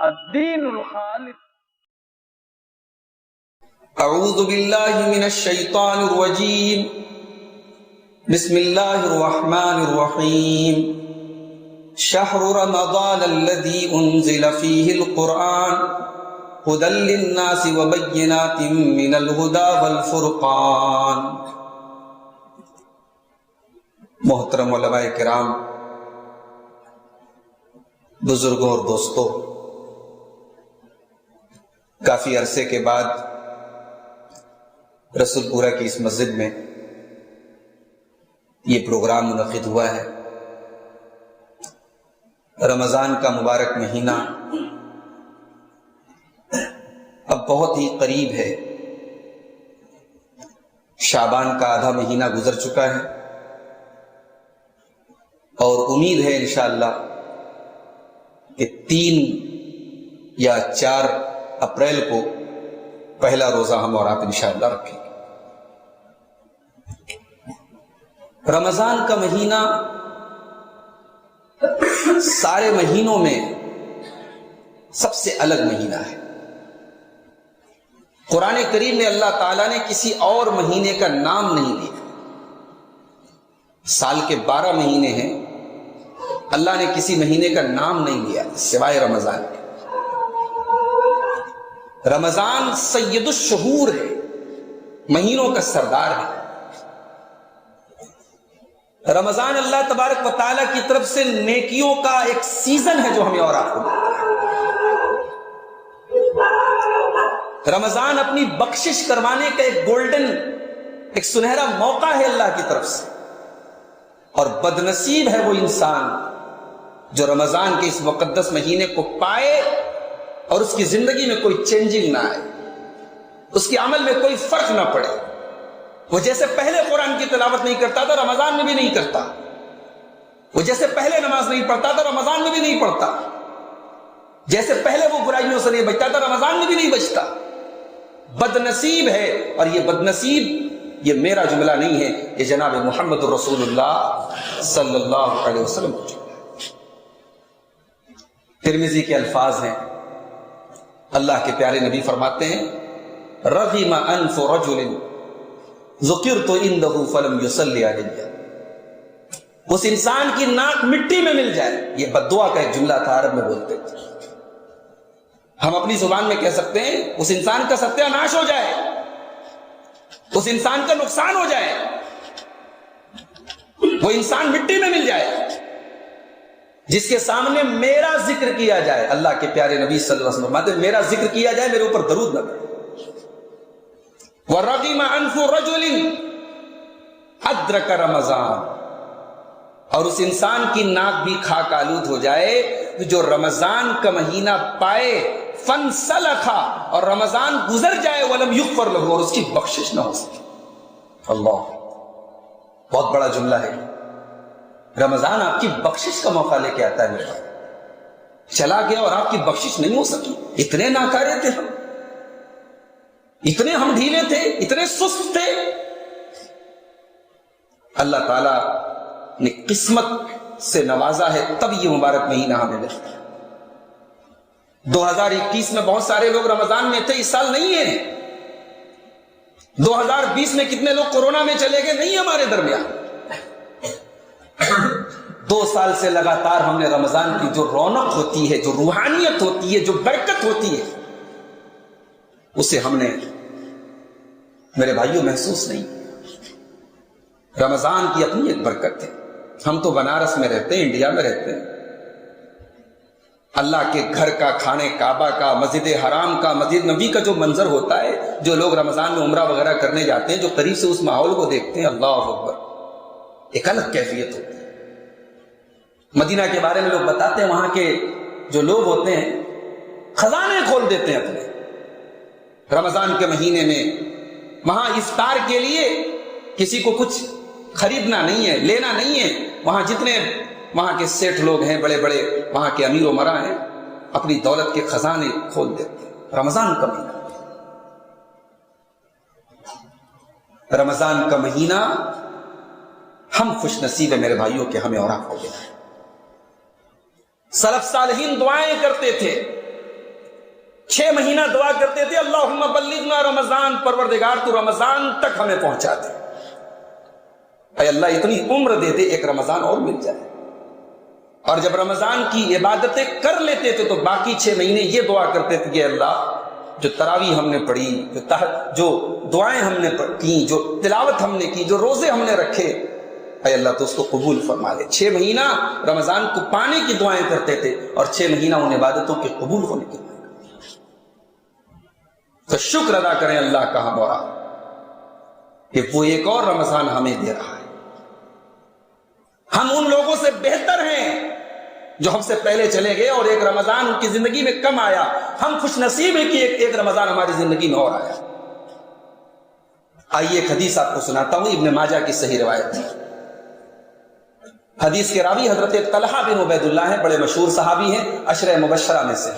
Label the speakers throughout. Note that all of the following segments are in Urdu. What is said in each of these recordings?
Speaker 1: الدین الخالص.
Speaker 2: اعوذ باللہ من الشیطان الرجیم. بسم اللہ الرحمن الرحیم. شہر رمضان الذی انزل فیہ القرآن ھدی للناس وبینات من الھدی والفرقان. محترم علماء کرام، بزرگوں اور دوستوں، کافی عرصے کے بعد رسول پورہ کی اس مسجد میں یہ پروگرام منعقد ہوا ہے. رمضان کا مبارک مہینہ اب بہت ہی قریب ہے. شعبان کا آدھا مہینہ گزر چکا ہے اور امید ہے انشاءاللہ کہ 3 یا 4 اپریل کو پہلا روزہ ہم اور آپ انشاءاللہ رکھیں گے. رمضان کا مہینہ سارے مہینوں میں سب سے الگ مہینہ ہے. قرآن کریم میں اللہ تعالیٰ نے کسی اور مہینے کا نام نہیں لیا. سال کے 12 مہینے ہیں، اللہ نے کسی مہینے کا نام نہیں لیا سوائے رمضان کے. رمضان سید الشہور ہے، مہینوں کا سردار ہے. رمضان اللہ تبارک و تعالیٰ کی طرف سے نیکیوں کا ایک سیزن ہے جو ہمیں اور آپ کو ملتا ہے. رمضان اپنی بخشش کروانے کا ایک گولڈن، ایک سنہرا موقع ہے اللہ کی طرف سے. اور بدنصیب ہے وہ انسان جو رمضان کے اس مقدس مہینے کو پائے اور اس کی زندگی میں کوئی چینجنگ نہ آئے، اس کے عمل میں کوئی فرق نہ پڑے. وہ جیسے پہلے قرآن کی تلاوت نہیں کرتا تھا رمضان میں بھی نہیں کرتا، وہ جیسے پہلے نماز نہیں پڑھتا تھا رمضان میں بھی نہیں پڑھتا، جیسے پہلے وہ برائیوں سے نہیں بچتا تھا رمضان میں بھی نہیں بچتا. بدنصیب ہے. اور یہ بدنصیب یہ میرا جملہ نہیں ہے، یہ جناب محمد رسول اللہ صلی اللہ علیہ وسلم کا جملہ ہے. ترمذی کے الفاظ ہیں. اللہ کے پیارے نبی فرماتے ہیں رغم انف رجل ذکرت عنده فلم يصلي علیہ. اس انسان کی ناک مٹی میں مل جائے، یہ بددعا کا ایک جملہ تھا، عرب میں بولتے تھے. ہم اپنی زبان میں کہہ سکتے ہیں اس انسان کا ستیہ ناش ہو جائے، اس انسان کا نقصان ہو جائے، وہ انسان مٹی میں مل جائے جس کے سامنے میرا ذکر کیا جائے. اللہ کے پیارے نبی صلی اللہ علیہ وسلم فرماتے ہیں میرا ذکر کیا جائے، میرے اوپر درود نہ پڑے. وَرَغِمَ أَنْفُ رَجُلٍ أَدْرَكَ رَمَضَانَ. اور اس انسان کی ناک بھی خاک آلود ہو جائے جو رمضان کا مہینہ پائے، فَانْسَلَخَ، اور رمضان گزر جائے، وَلَمْ يُغْفَرْ لَهُ، اور اس کی بخشش نہ ہو سکے. اللہ، بہت بڑا جملہ ہے. رمضان آپ کی بخشش کا موقع لے کے آتا ہے. میرا چلا گیا اور آپ کی بخشش نہیں ہو سکی. اتنے ناکارے تھے ہم، اتنے ہم ڈھیلے تھے، اتنے سست تھے. اللہ تعالیٰ نے قسمت سے نوازا ہے تب یہ مبارک مہینہ ہمیں ملتا ہے. 2021 میں بہت سارے لوگ رمضان میں تھے، اس سال نہیں ہیں. 2020 میں کتنے لوگ کورونا میں چلے گئے، نہیں ہمارے درمیان. 2 سال سے لگاتار ہم نے رمضان کی جو رونق ہوتی ہے، جو روحانیت ہوتی ہے، جو برکت ہوتی ہے، اسے ہم نے میرے بھائیوں محسوس نہیں. رمضان کی اپنی ایک برکت ہے. ہم تو بنارس میں رہتے ہیں، انڈیا میں رہتے ہیں. اللہ کے گھر کا، کھانے کعبہ کا، مسجد حرام کا، مسجد نبی کا جو منظر ہوتا ہے، جو لوگ رمضان میں عمرہ وغیرہ کرنے جاتے ہیں، جو قریب سے اس ماحول کو دیکھتے ہیں، اللہ اکبر، ایک الگ کیفیت ہوتی ہے. مدینہ کے بارے میں لوگ بتاتے ہیں وہاں کے جو لوگ ہوتے ہیں خزانے کھول دیتے ہیں اپنے. رمضان کے مہینے میں وہاں افطار کے لیے کسی کو کچھ خریدنا نہیں ہے، لینا نہیں ہے. وہاں جتنے وہاں کے سیٹھ لوگ ہیں، بڑے بڑے وہاں کے امیر و مراں ہیں، اپنی دولت کے خزانے کھول دیتے ہیں. رمضان کا مہینہ، رمضان کا مہینہ ہم خوش نصیب ہیں میرے بھائیوں کہ ہمیں اور آپ کو ملا ہے. سلف صالحین دعائیں کرتے تھے 6 مہینہ دعا کرتے تھے اللہم بلغنا رمضان، پروردگار تو رمضان تک ہمیں پہنچا دے، اے اللہ اتنی عمر دے دے ایک رمضان اور مل جائے۔ اور جب رمضان کی عبادتیں کر لیتے تھے تو باقی 6 مہینے یہ دعا کرتے تھے کہ اللہ جو تراویح ہم نے پڑھی، جو دعائیں ہم نے کی، جو تلاوت ہم نے کی، جو روزے ہم نے رکھے، اے اللہ تو اس کو قبول فرما لے۔ 6 مہینہ رمضان کو پانے کی دعائیں کرتے تھے اور 6 مہینہ ان عبادتوں کے قبول ہونے کی دعائیں۔ تو شکر ادا کریں اللہ کا ہمارا کہ وہ ایک اور رمضان ہمیں دے رہا ہے۔ ہم ان لوگوں سے بہتر ہیں جو ہم سے پہلے چلے گئے اور ایک رمضان ان کی زندگی میں کم آیا۔ ہم خوش نصیب ہیں کہ ایک رمضان ہماری زندگی میں اور آیا۔ آئیے ایک حدیث آپ کو سناتا ہوں، ابن ماجہ کی صحیح روایت ہے۔ حدیث کے راوی حضرت طلحہ بن عبید اللہ ہیں، بڑے مشہور صحابی ہیں، عشرہ مبشرہ میں سے۔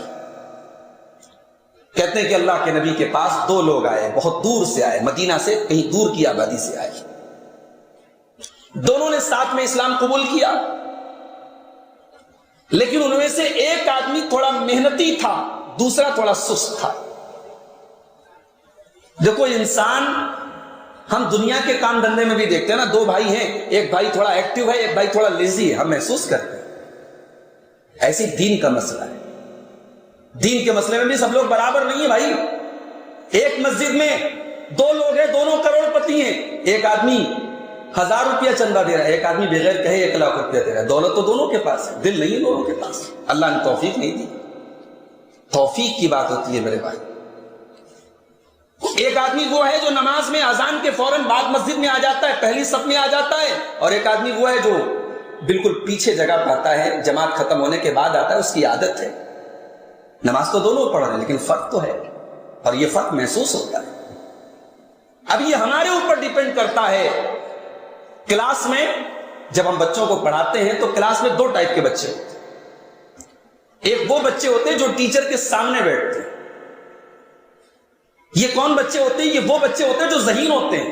Speaker 2: کہتے ہیں کہ اللہ کے نبی کے پاس 2 لوگ آئے، بہت دور سے آئے، مدینہ سے کہیں دور کی آبادی سے آئے۔ دونوں نے ساتھ میں اسلام قبول کیا، لیکن ان میں سے ایک آدمی تھوڑا محنتی تھا، دوسرا تھوڑا سست تھا۔ دیکھو انسان ہم دنیا کے کام دھندے میں بھی دیکھتے ہیں نا، 2 بھائی ہیں، ایک بھائی تھوڑا ایکٹیو ہے، ایک بھائی تھوڑا لیزی ہے، ہم محسوس کرتے ہیں۔ ایسی دین کا مسئلہ ہے، دین کے مسئلے میں بھی سب لوگ برابر نہیں ہیں بھائی۔ ایک مسجد میں 2 لوگ ہیں، دونوں کروڑ پتی ہیں، ایک آدمی 1000 روپیہ چندہ دے رہا ہے، ایک آدمی بغیر کہے 1 لاکھ روپیہ دے رہا ہے۔ دولت تو دونوں کے پاس ہے، دل نہیں دونوں کے پاس، اللہ نے توفیق نہیں دی۔ توفیق کی بات ہوتی ہے میرے بھائی۔ ایک آدمی وہ ہے جو نماز میں اذان کے فوراً بعد مسجد میں آ جاتا ہے، پہلی صف میں آ جاتا ہے، اور ایک آدمی وہ ہے جو بالکل پیچھے جگہ پاتا ہے، جماعت ختم ہونے کے بعد آتا ہے، اس کی عادت ہے۔ نماز تو دونوں پڑھ رہے ہیں لیکن فرق تو ہے، اور یہ فرق محسوس ہوتا ہے۔ اب یہ ہمارے اوپر ڈیپینڈ کرتا ہے۔ کلاس میں جب ہم بچوں کو پڑھاتے ہیں تو کلاس میں 2 ٹائپ کے بچے ہوتے ہیں۔ ایک وہ بچے ہوتے ہیں جو ٹیچر کے سامنے بیٹھتے ہیں۔ یہ کون بچے ہوتے ہیں؟ یہ وہ بچے ہوتے ہیں جو ذہین ہوتے ہیں،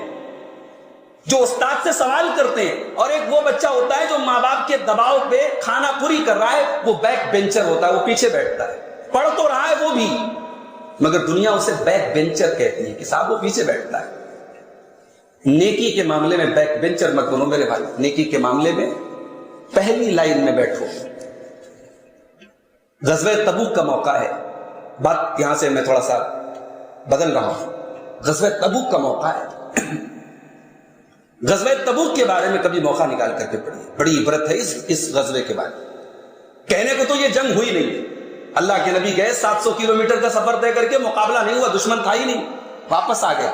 Speaker 2: جو استاد سے سوال کرتے ہیں۔ اور ایک وہ بچہ ہوتا ہے جو ماں باپ کے دباؤ پہ کھانا پوری کر رہا ہے، وہ بیک بینچر ہوتا ہے، وہ پیچھے بیٹھتا ہے، پڑھ تو رہا ہے وہ بھی، مگر دنیا اسے بیک بینچر کہتی ہے کہ صاحب وہ پیچھے بیٹھتا ہے۔ نیکی کے معاملے میں بیک بینچر مت بنو میرے بھائی، نیکی کے معاملے میں پہلی لائن میں بیٹھو۔ غزوہ تبوک کا موقع ہے، بات یہاں سے میں تھوڑا سا بدل رہا ہوں۔ غزوہ تبوک کا موقع ہے، غزوہ تبوک کے بارے میں کبھی موقع نکال کر کے پڑھیے، بڑی عبرت ہے اس غزوے کے بارے میں۔ کہنے کو تو یہ جنگ ہوئی نہیں، اللہ کے نبی گئے 700 کلومیٹر کا سفر طے کر کے، مقابلہ نہیں ہوا، دشمن تھا ہی نہیں، واپس آ گیا،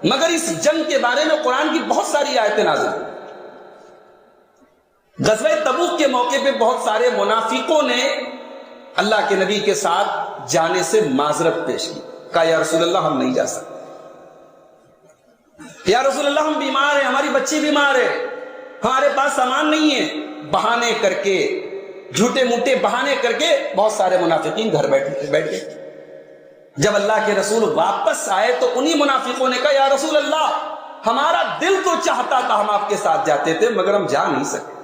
Speaker 2: مگر اس جنگ کے بارے میں قرآن کی بہت ساری آیتیں نازل ہوئی۔ غزوہ تبوک کے موقع پہ بہت سارے منافقوں نے اللہ کے نبی کے ساتھ جانے سے معذرت پیش کی، کہا یا رسول اللہ ہم نہیں جا سکتے، یا رسول اللہ ہم بیمار ہیں، ہماری بچی بیمار ہے، ہمارے پاس سامان نہیں ہے۔ بہانے کر کے، جھوٹے موٹے بہانے کر کے بہت سارے منافقین گھر بیٹھ گئے۔ جب اللہ کے رسول واپس آئے تو انہی منافقوں نے کہا یا رسول اللہ ہمارا دل تو چاہتا تھا ہم آپ کے ساتھ جاتے تھے مگر ہم جا نہیں سکے۔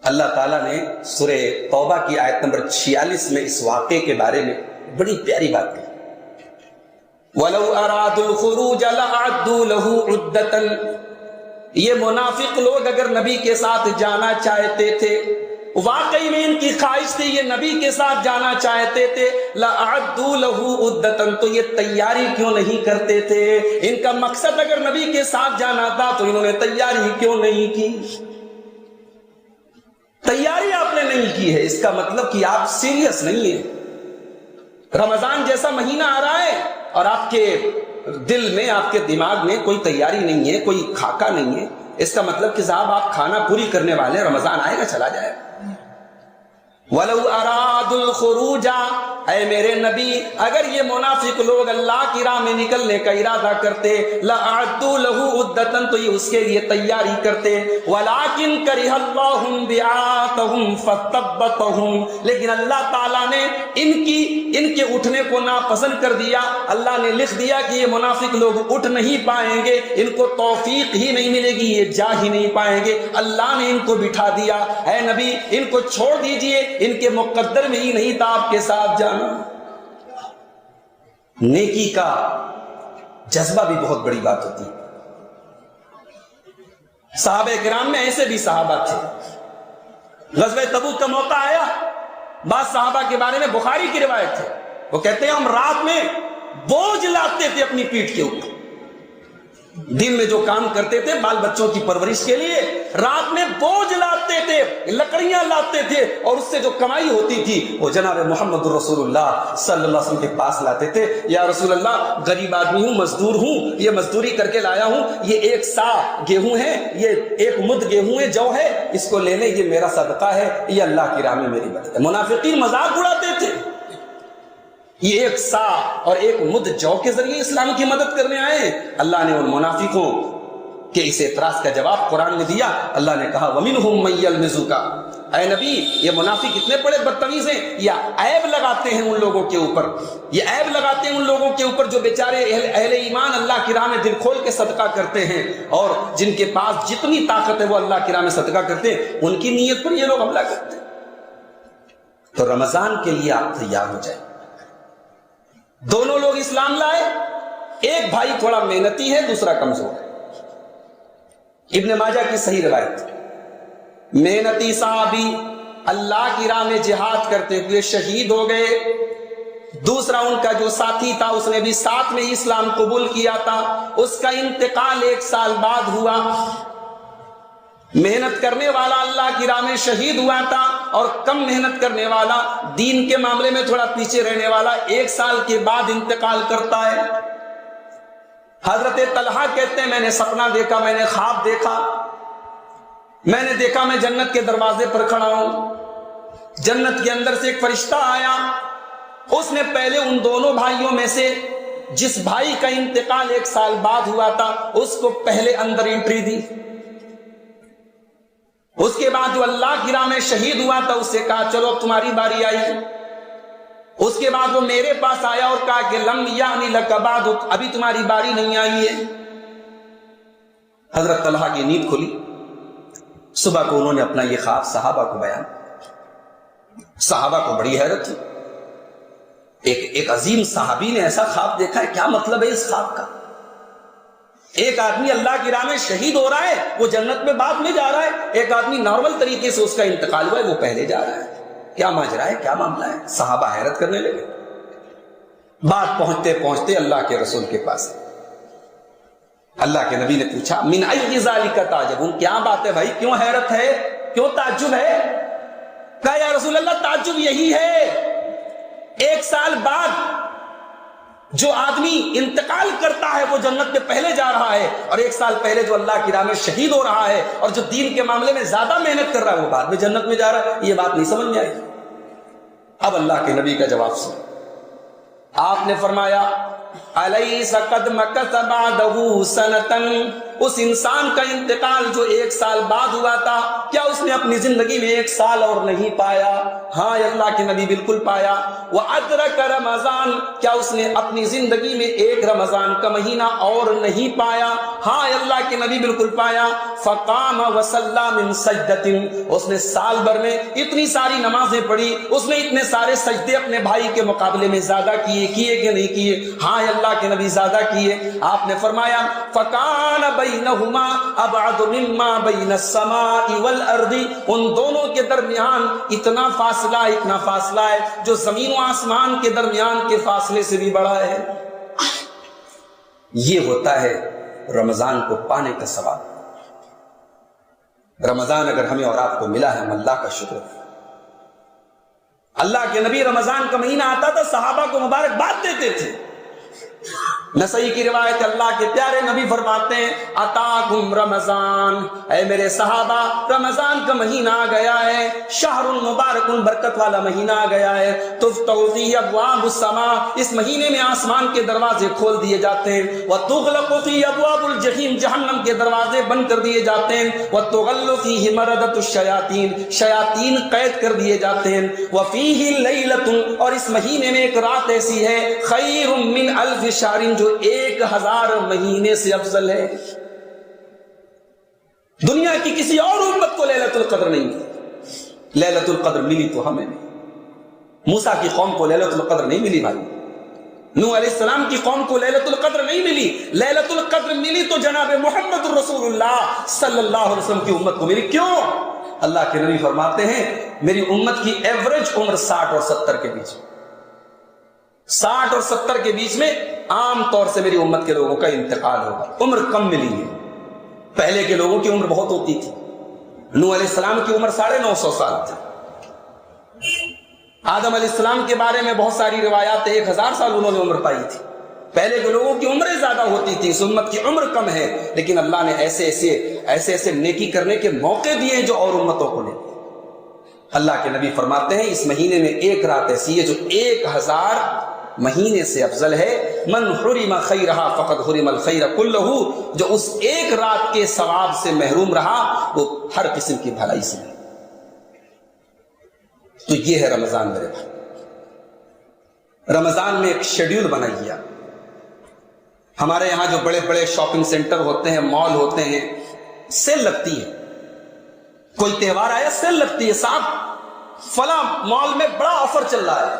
Speaker 2: اللہ تعالیٰ نے سورہ توبہ کی آیت نمبر 46 میں اس واقعے کے بارے میں بڑی پیاری بات کہی، وَلَوْ أَرَادُوا الْخُرُوجَ لَأَعَدُّوا لَهُ عُدَّةً، یہ منافق لوگ اگر نبی کے ساتھ جانا چاہتے تھے، واقعی میں ان کی خواہش تھی یہ نبی کے ساتھ جانا چاہتے تھے، لَأَعَدُّوا لَهُ عُدَّةً، تو یہ تیاری کیوں نہیں کرتے تھے؟ ان کا مقصد اگر نبی کے ساتھ جانا تھا تو انہوں نے تیاری کیوں نہیں کی؟ تیاری آپ نے نہیں کی ہے، اس کا مطلب کہ آپ سیریس نہیں ہیں۔ رمضان جیسا مہینہ آ رہا ہے اور آپ کے دل میں، آپ کے دماغ میں کوئی تیاری نہیں ہے، کوئی خاکہ نہیں ہے، اس کا مطلب کہ صاحب آپ کھانا پوری کرنے والے ہیں، رمضان آئے گا چلا جائے گا۔ وَلَوْ أَرَادُوا الْخُرُوجَ، اے میرے نبی اگر یہ منافق لوگ اللہ کی راہ میں نکلنے کا ارادہ کرتے، لَأَعَدُّوا لَهُ عُدَّةً، تو یہ اس کے لیے تیاری کرتے، وَلَٰكِن كَرِهَ اللَّهُ بِعَاثَهُمْ فَثَبَّتَهُمْ، لیکن اللہ تعالیٰ نے ان کے اٹھنے کو ناپسند کر دیا، اللہ نے لکھ دیا کہ یہ منافق لوگ اٹھ نہیں پائیں گے، ان کو توفیق ہی نہیں ملے گی، یہ جا ہی نہیں پائیں گے، اللہ نے ان کو بٹھا دیا۔ اے نبی ان کو چھوڑ دیجئے، ان کے مقدر میں ہی نہیں تھا آپ کے ساتھ جانا۔ نیکی کا جذبہ بھی بہت بڑی بات ہوتی ہے. صحابہ کرام میں ایسے بھی صحابہ تھے. غزوہ تبوک کا موقع آیا, بعض صحابہ کے بارے میں بخاری کی روایت ہے, وہ کہتے ہیں ہم رات میں بوجھ لاتے تھے اپنی پیٹھ کے اوپر. دن میں جو کام کرتے تھے بال بچوں کی پرورش کے لیے, رات میں بوجھ لاتے تھے, لکڑیاں لاتے تھے, اور اس سے جو کمائی ہوتی تھی وہ جناب محمد رسول اللہ صلی اللہ علیہ وسلم کے پاس لاتے تھے. یا رسول اللہ, غریب آدمی ہوں, مزدور ہوں, یہ مزدوری کر کے لایا ہوں, یہ 1 سا گیہوں ہے, یہ 1 مد گیہوں ہے, جو ہے اس کو لے لیں, یہ میرا صدقہ ہے, یہ اللہ کی راہ میں میری مدد ہے. منافقین مذاق اڑاتے تھے, یہ 1 سا اور 1 مد جو کے ذریعے اسلام کی مدد کرنے آئے ہیں. اللہ نے ان منافقوں کے اس اعتراض کا جواب قرآن میں دیا. اللہ نے کہا وَمِنْهُمْ مَن يَلْمِزُكَ, اے نبی یہ منافق اتنے بڑے بدتمیز ہیں, یہ عیب لگاتے ہیں ان لوگوں کے اوپر, یہ عیب لگاتے ہیں ان لوگوں کے اوپر جو بیچارے اہل ایمان اللہ کی راہ میں دل کھول کے صدقہ کرتے ہیں, اور جن کے پاس جتنی طاقت ہے وہ اللہ کی راہ میں صدقہ کرتے ہیں, ان کی نیت پر یہ لوگ حملہ کرتے ہیں. تو رمضان کے لیے آپ تیار ہو جائیں. دونوں لوگ اسلام لائے, ایک بھائی تھوڑا محنتی ہے, دوسرا کمزور ہے. ابن ماجہ کی صحیح روایت, محنتی صحابی اللہ کی راہ میں جہاد کرتے ہوئے شہید ہو گئے. دوسرا ان کا جو ساتھی تھا اس نے بھی ساتھ میں ہی اسلام قبول کیا تھا, اس کا انتقال 1 سال بعد ہوا. محنت کرنے والا اللہ کی راہ میں شہید ہوا تھا, اور کم محنت کرنے والا, دین کے معاملے میں تھوڑا پیچھے رہنے والا 1 سال کے بعد انتقال کرتا ہے. حضرت طلحہ کہتے ہیں میں نے سپنا دیکھا, میں نے خواب دیکھا, میں نے دیکھا میں جنت کے دروازے پر کھڑا ہوں, جنت کے اندر سے ایک فرشتہ آیا, اس نے پہلے ان دونوں بھائیوں میں سے جس بھائی کا انتقال 1 سال بعد ہوا تھا اس کو پہلے اندر انٹری دی. اس کے بعد جو اللہ کی راہ میں شہید ہوا تھا اس سے کہا چلو اب تمہاری باری آئی. اس کے بعد وہ میرے پاس آیا اور کہا کہ لم یعنی لک بعد, ابھی تمہاری باری نہیں آئی ہے. حضرت طلحہ کی نیند کھلی, صبح کو انہوں نے اپنا یہ خواب صحابہ کو بیان. صحابہ کو بڑی حیرت تھی, ایک عظیم صحابی نے ایسا خواب دیکھا ہے, کیا مطلب ہے اس خواب کا؟ ایک آدمی اللہ کی راہ میں شہید ہو رہا ہے, وہ جنت میں بعد میں جا رہا ہے, ایک آدمی نارمل طریقے سے اس کا انتقال ہوا ہے, وہ پہلے جا رہا ہے. کیا ماجرا ہے, کیا معاملہ ہے؟ صحابہ حیرت کرنے لگے. بات پہنچتے پہنچتے اللہ کے رسول کے پاس, اللہ کے نبی نے پوچھا من ای ذالک تعجبون, کیا بات ہے بھائی, کیوں حیرت ہے, کیوں تعجب ہے؟ کہا یا رسول اللہ تعجب یہی ہے, 1 سال بعد جو آدمی انتقال کرتا ہے وہ جنت میں پہلے جا رہا ہے, اور 1 سال پہلے جو اللہ کی راہ میں شہید ہو رہا ہے اور جو دین کے معاملے میں زیادہ محنت کر رہا ہے وہ بعد میں جنت میں جا رہا ہے. یہ بات نہیں سمجھ میں آئی. اب اللہ کے نبی کا جواب سن. آپ نے فرمایا الیس قد مکث بعدہ سنۃ, اس انسان کا انتقال جو 1 سال بعد ہوا تھا کیا اس نے اپنی زندگی میں 1 سال اور نہیں پایا؟ ہاں اللہ کے نبی بالکل پایا. وَأَدْرَكَ رمضان, کیا اس نے اپنی زندگی میں 1 رمضان کا مہینہ اور نہیں پایا؟ ہاں اللہ کے نبی بالکل پایا. فَقَامَ وَصَلَّى مِن سَجْدَةٍ, اس نے سال بھر میں اتنی ساری نمازیں پڑھی, اس نے اتنے سارے سجدے اپنے بھائی کے مقابلے میں زیادہ کیے کہ نہیں کیے؟ ہاں اللہ کے نبی زیادہ کیے. آپ نے فرمایا فَكَانَ بَيْنَهُمَا أَبْعَدُ مِمَّا بَيْنَ السَّمَاءِ وَالْأَرْضِ, ان دونوں کے درمیان اتنا فاصلہ ہے جو زمین و آسمان کے درمیان کے فاصلے سے بھی بڑا ہے. یہ ہوتا ہے رمضان کو پانے کا ثواب. رمضان اگر ہمیں اور آپ کو ملا ہے, ہم اللہ کا شکر. اللہ کے نبی رمضان کا مہینہ آتا تھا صحابہ کو مبارکباد دیتے تھے. نسائی کی روایت, اللہ کے پیارے نبی فرماتے ہیں اتاکم رمضان, اے میرے صحابہ رمضان کا مہینہ آ گیا ہے, شہر مبارک, برکت والا مہینہ آ گیا ہے. تفتح فیہ ابواب السماء, اس مہینے میں آسمان کے دروازے کھول دیے جاتے ہیں. وتغلق فیہ ابواب الجحیم, جہنم کے دروازے بند کر دیے جاتے ہیں. وتغل فیہ مردۃ الشیاطین, شیاطین قید کر دیے جاتے ہیں. وفیہ لیلۃ, اور اس مہینے میں ایک رات ایسی ہے خیر من الف شہر, جو 1000 مہینے سے افضل ہے. دنیا کی کسی اور امت کو لیلۃ القدر نہیں ملی, لیلۃ القدر ملی تو ہمیں نہیں. موسیٰ کی قوم کو لیلۃ القدر نہیں ملی بھائی, نوح علیہ السلام کی قوم کو لیلۃ القدر نہیں ملی، لیلۃ القدر ملی تو جناب محمد رسول اللہ صلی اللہ علیہ وسلم کی امت کو ملی۔ کیوں؟ اللہ کے نبی فرماتے ہیں میری امت کی ایوریج عمر 60 اور 70 کے بیچ میں، 60 اور 70 کے بیچ میں عام طور سے میری امت کے لوگوں کا انتقال ہوگا، عمر کم ملی ہے۔ پہلے کے لوگوں کی عمر بہت ہوتی تھی، نوح علیہ السلام کی عمر 950 سال تھی، آدم علیہ السلام کے بارے میں بہت ساری روایات 1000 سال انہوں نے عمر پائی تھی۔ پہلے کے لوگوں کی عمریں زیادہ ہوتی تھی، اس امت کی عمر کم ہے، لیکن اللہ نے ایسے نیکی کرنے کے موقع دیے ہیں جو اور امتوں کو نہیں۔ اللہ کے نبی فرماتے ہیں اس مہینے میں ایک رات ایسی ہے جو 1000 مہینے سے افضل ہے، من حرم خیرہا فقد حرم الخیر کلہ، جو اس ایک رات کے ثواب سے محروم رہا وہ ہر قسم کی بھلائی سے۔ تو یہ ہے رمضان میرے بھائی۔ رمضان میں ایک شیڈیول بنائیے۔ ہمارے یہاں جو بڑے بڑے شاپنگ سینٹر ہوتے ہیں، مال ہوتے ہیں، سیل لگتی ہے، کوئی تہوار آیا سیل لگتی ہے، صاحب فلاں مال میں بڑا آفر چل رہا ہے۔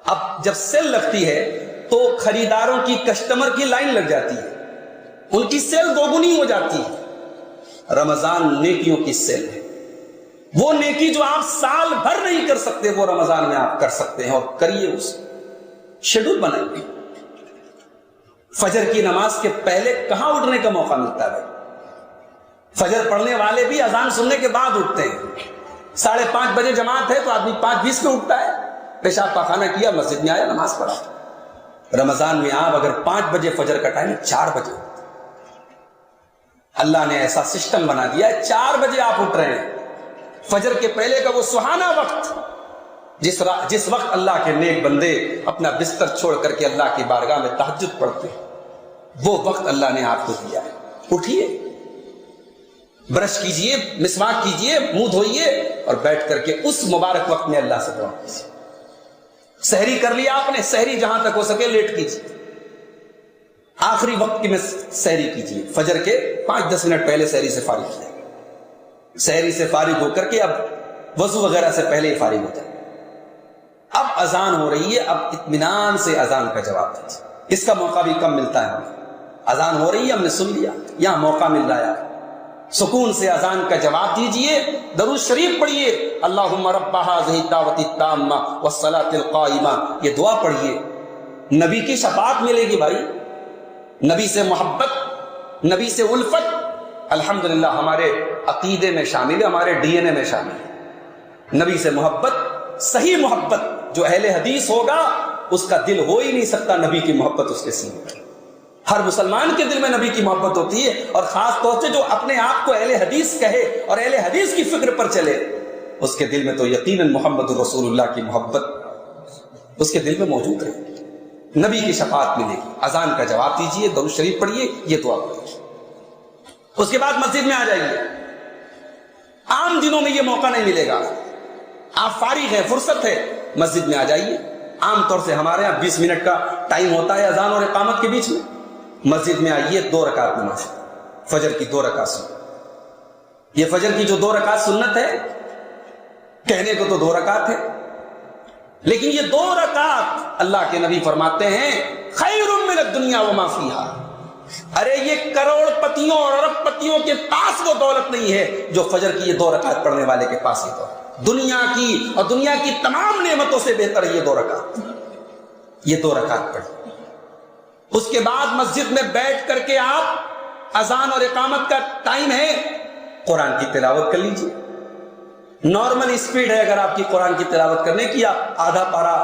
Speaker 2: اب جب سیل لگتی ہے تو خریداروں کی، کسٹمر کی لائن لگ جاتی ہے، ان کی سیل دوگنی ہو جاتی ہے۔ رمضان نیکیوں کی سیل ہے، وہ نیکی جو آپ سال بھر نہیں کر سکتے وہ رمضان میں آپ کر سکتے ہیں، اور کریے اسے، شیڈول بنائیے۔ فجر کی نماز کے پہلے کہاں اٹھنے کا موقع ملتا ہے بھائی؟ فجر پڑھنے والے بھی اذان سننے کے بعد اٹھتے ہیں، 5:30 بجے جماعت ہے تو آدمی 5:20 میں اٹھتا ہے، پیشاب پاخانہ کیا، مسجد میں آیا، نماز پڑھا۔ رمضان میں آپ اگر 5 بجے فجر کا ٹائم 4 بجے، اللہ نے ایسا سسٹم بنا دیا ہے 4 بجے آپ اٹھ رہے ہیں، فجر کے پہلے کا وہ سہانا وقت، جس وقت اللہ کے نیک بندے اپنا بستر چھوڑ کر کے اللہ کی بارگاہ میں تہجد پڑھتے ہیں، وہ وقت اللہ نے آپ کو دیا ہے۔ اٹھیے، برش کیجئے، مسواک کیجئے، منہ دھوئیے اور بیٹھ کر کے اس مبارک وقت میں اللہ سے دعا کیجئے۔ سحری کر لیا آپ نے، سحری جہاں تک ہو سکے لیٹ کیجئے، آخری وقت کی میں سحری کیجئے، فجر کے 5-10 منٹ پہلے سحری سے فارغ کیجئے، سحری سے فارغ ہو کر کے اب وضو وغیرہ سے پہلے ہی فارغ ہو جائے۔ اب اذان ہو رہی ہے، اب اطمینان سے اذان کا جواب دیجیے، اس کا موقع بھی کم ملتا ہے ہمیں۔ اذان ہو رہی ہے، ہم نے سن لیا، یہاں موقع مل رہا ہے، سکون سے اذان کا جواب دیجئے، درود شریف پڑھیے، اللہم رب ھذہ الدعوۃ التامہ والصلاۃ القائمہ، یہ دعا پڑھیے، نبی کی شفاعت ملے گی بھائی، نبی سے محبت، نبی سے الفت الحمدللہ ہمارے عقیدے میں شامل ہے، ہمارے ڈی این اے میں شامل ہے۔ نبی سے محبت، صحیح محبت، جو اہل حدیث ہوگا اس کا دل ہو ہی نہیں سکتا نبی کی محبت اس کے سینے میں۔ ہر مسلمان کے دل میں نبی کی محبت ہوتی ہے، اور خاص طور سے جو اپنے آپ کو اہل حدیث کہے اور اہل حدیث کی فکر پر چلے، اس کے دل میں تو یقیناً محمد رسول اللہ کی محبت اس کے دل میں موجود ہے۔ نبی کی شفاعت ملے گی۔ اذان کا جواب دیجئے، درود شریف پڑھیے، یہ دعا پڑھیے، اس کے بعد مسجد میں آ جائیے۔ عام دنوں میں یہ موقع نہیں ملے گا، آپ فارغ ہیں، فرصت ہے، مسجد میں آ جائیے۔ عام طور سے ہمارے یہاں 20 منٹ کا ٹائم ہوتا ہے اذان اور اقامت کے بیچ میں، مسجد میں آئیے، 2 رکعت نماز، فجر کی 2 رکعت سنت۔ یہ فجر کی جو 2 رکعت سنت ہے، کہنے کو تو 2 رکعت ہے، لیکن یہ 2 رکعت اللہ کے نبی فرماتے ہیں خیر من الدنیا وما فیہا، ارے یہ کروڑ پتیوں اور ارب پتیوں کے پاس وہ دولت نہیں ہے جو فجر کی یہ 2 رکعت پڑھنے والے کے پاس ہی دولت۔ دنیا کی اور دنیا کی تمام نعمتوں سے بہتر ہے یہ 2 رکعت، یہ 2 رکعت پڑھی۔ اس کے بعد مسجد میں بیٹھ کر کے آپ، اذان اور اقامت کا ٹائم ہے، قرآن کی تلاوت کر لیجیے۔ نارمل اسپیڈ ہے اگر آپ کی قرآن کی تلاوت کرنے کی، آپ آدھا پارا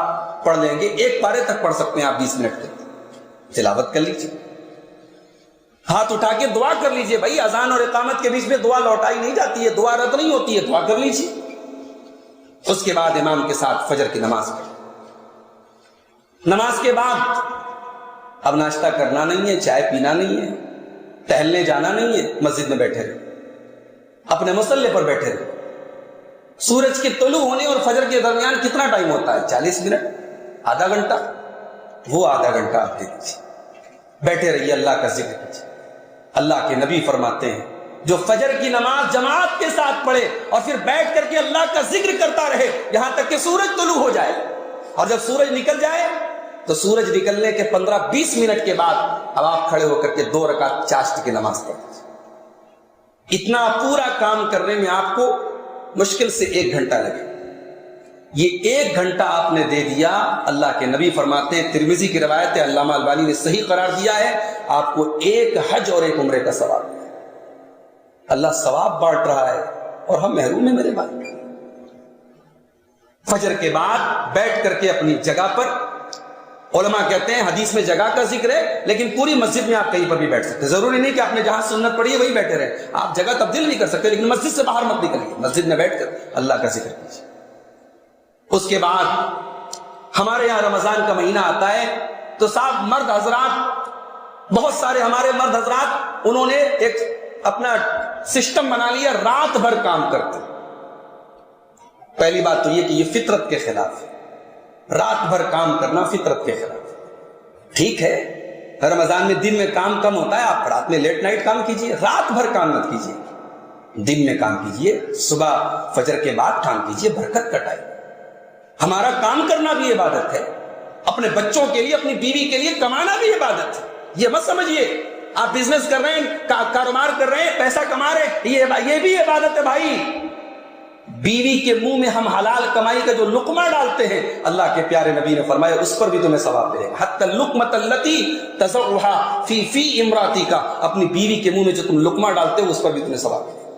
Speaker 2: پڑھ لیں گے، 1 پارے تک پڑھ سکتے ہیں آپ 20 منٹ کے، تلاوت کر لیجیے۔ ہاتھ اٹھا کے دعا کر لیجیے، بھائی اذان اور اقامت کے بیچ میں دعا لوٹائی نہیں جاتی ہے، دعا رد نہیں ہوتی ہے، دعا کر لیجیے۔ اس کے بعد امام کے ساتھ فجر کی نماز پڑھ، نماز کے بعد اب ناشتہ کرنا نہیں ہے، چائے پینا نہیں ہے، ٹہلنے جانا نہیں ہے، مسجد میں بیٹھے رہے، اپنے مصلی پر بیٹھے رہے۔ سورج کے طلوع ہونے اور فجر کے درمیان کتنا ٹائم ہوتا ہے؟ 40 منٹ، آدھا گھنٹہ، وہ آدھا گھنٹہ آپ دے دیجیے، بیٹھے رہیے، اللہ کا ذکر کیجیے۔ اللہ کے نبی فرماتے ہیں جو فجر کی نماز جماعت کے ساتھ پڑھے اور پھر بیٹھ کر کے اللہ کا ذکر کرتا رہے یہاں تک کہ سورج طلوع ہو جائے، اور جب سورج نکل جائے تو سورج نکلنے کے 15-20 منٹ کے بعد اب آپ کھڑے ہو کر کے 2 رکعت چاشت کی نماز پڑھ لیجیے۔ اتنا پورا کام کرنے میں آپ کو مشکل سے 1 گھنٹہ لگے، یہ 1 گھنٹہ آپ نے دے دیا۔ اللہ کے نبی فرماتے ہیں، ترمذی کی روایت ہے، علامہ البانی نے صحیح قرار دیا ہے، آپ کو 1 حج اور 1 عمرے کا ثواب ہے۔ اللہ ثواب بانٹ رہا ہے اور ہم محروم ہیں میرے بھائی۔ فجر کے بعد بیٹھ کر کے اپنی جگہ پر، علماء کہتے ہیں حدیث میں جگہ کا ذکر ہے، لیکن پوری مسجد میں آپ کہیں پر بھی بیٹھ سکتے ہیں، ضروری نہیں کہ آپ نے جہاں سنت پڑھی ہے وہی بیٹھے رہے، آپ جگہ تبدیل نہیں کر سکتے، لیکن مسجد سے باہر مت نکلیے، مسجد میں بیٹھ کر اللہ کا ذکر کیجیے۔ اس کے بعد ہمارے یہاں رمضان کا مہینہ آتا ہے تو صاحب مرد حضرات، بہت سارے ہمارے مرد حضرات، انہوں نے ایک اپنا سسٹم بنا لیا، رات بھر کام کرتے۔ پہلی بات تو یہ کہ یہ فطرت کے خلاف ہے، رات بھر کام کرنا فطرت کے خلاف۔ ٹھیک ہے رمضان میں دن میں کام کم ہوتا ہے، آپ رات میں لیٹ نائٹ کام کیجئے، رات بھر کام مت کیجئے، دن میں کام کیجئے، صبح فجر کے بعد کام کیجئے، برکت کا ٹائم۔ ہمارا کام کرنا بھی عبادت ہے، اپنے بچوں کے لیے، اپنی بیوی کے لیے کمانا بھی عبادت ہے۔ یہ مت سمجھیے آپ بزنس کر رہے ہیں، کاروبار کر رہے ہیں، پیسہ کما رہے ہیں، یہ بھی عبادت ہے بھائی۔ بیوی کے منہ میں ہم حلال کمائی کا جو لقمہ ڈالتے ہیں، اللہ کے پیارے نبی نے فرمایا اس پر بھی تمہیں ثواب ملے گا۔ حتی اللقمۃ التی تضعها فی امراتک، اپنی بیوی کے منہ میں جو تم لقمہ ڈالتے ہو اس پر بھی تمہیں ثواب ملے گا۔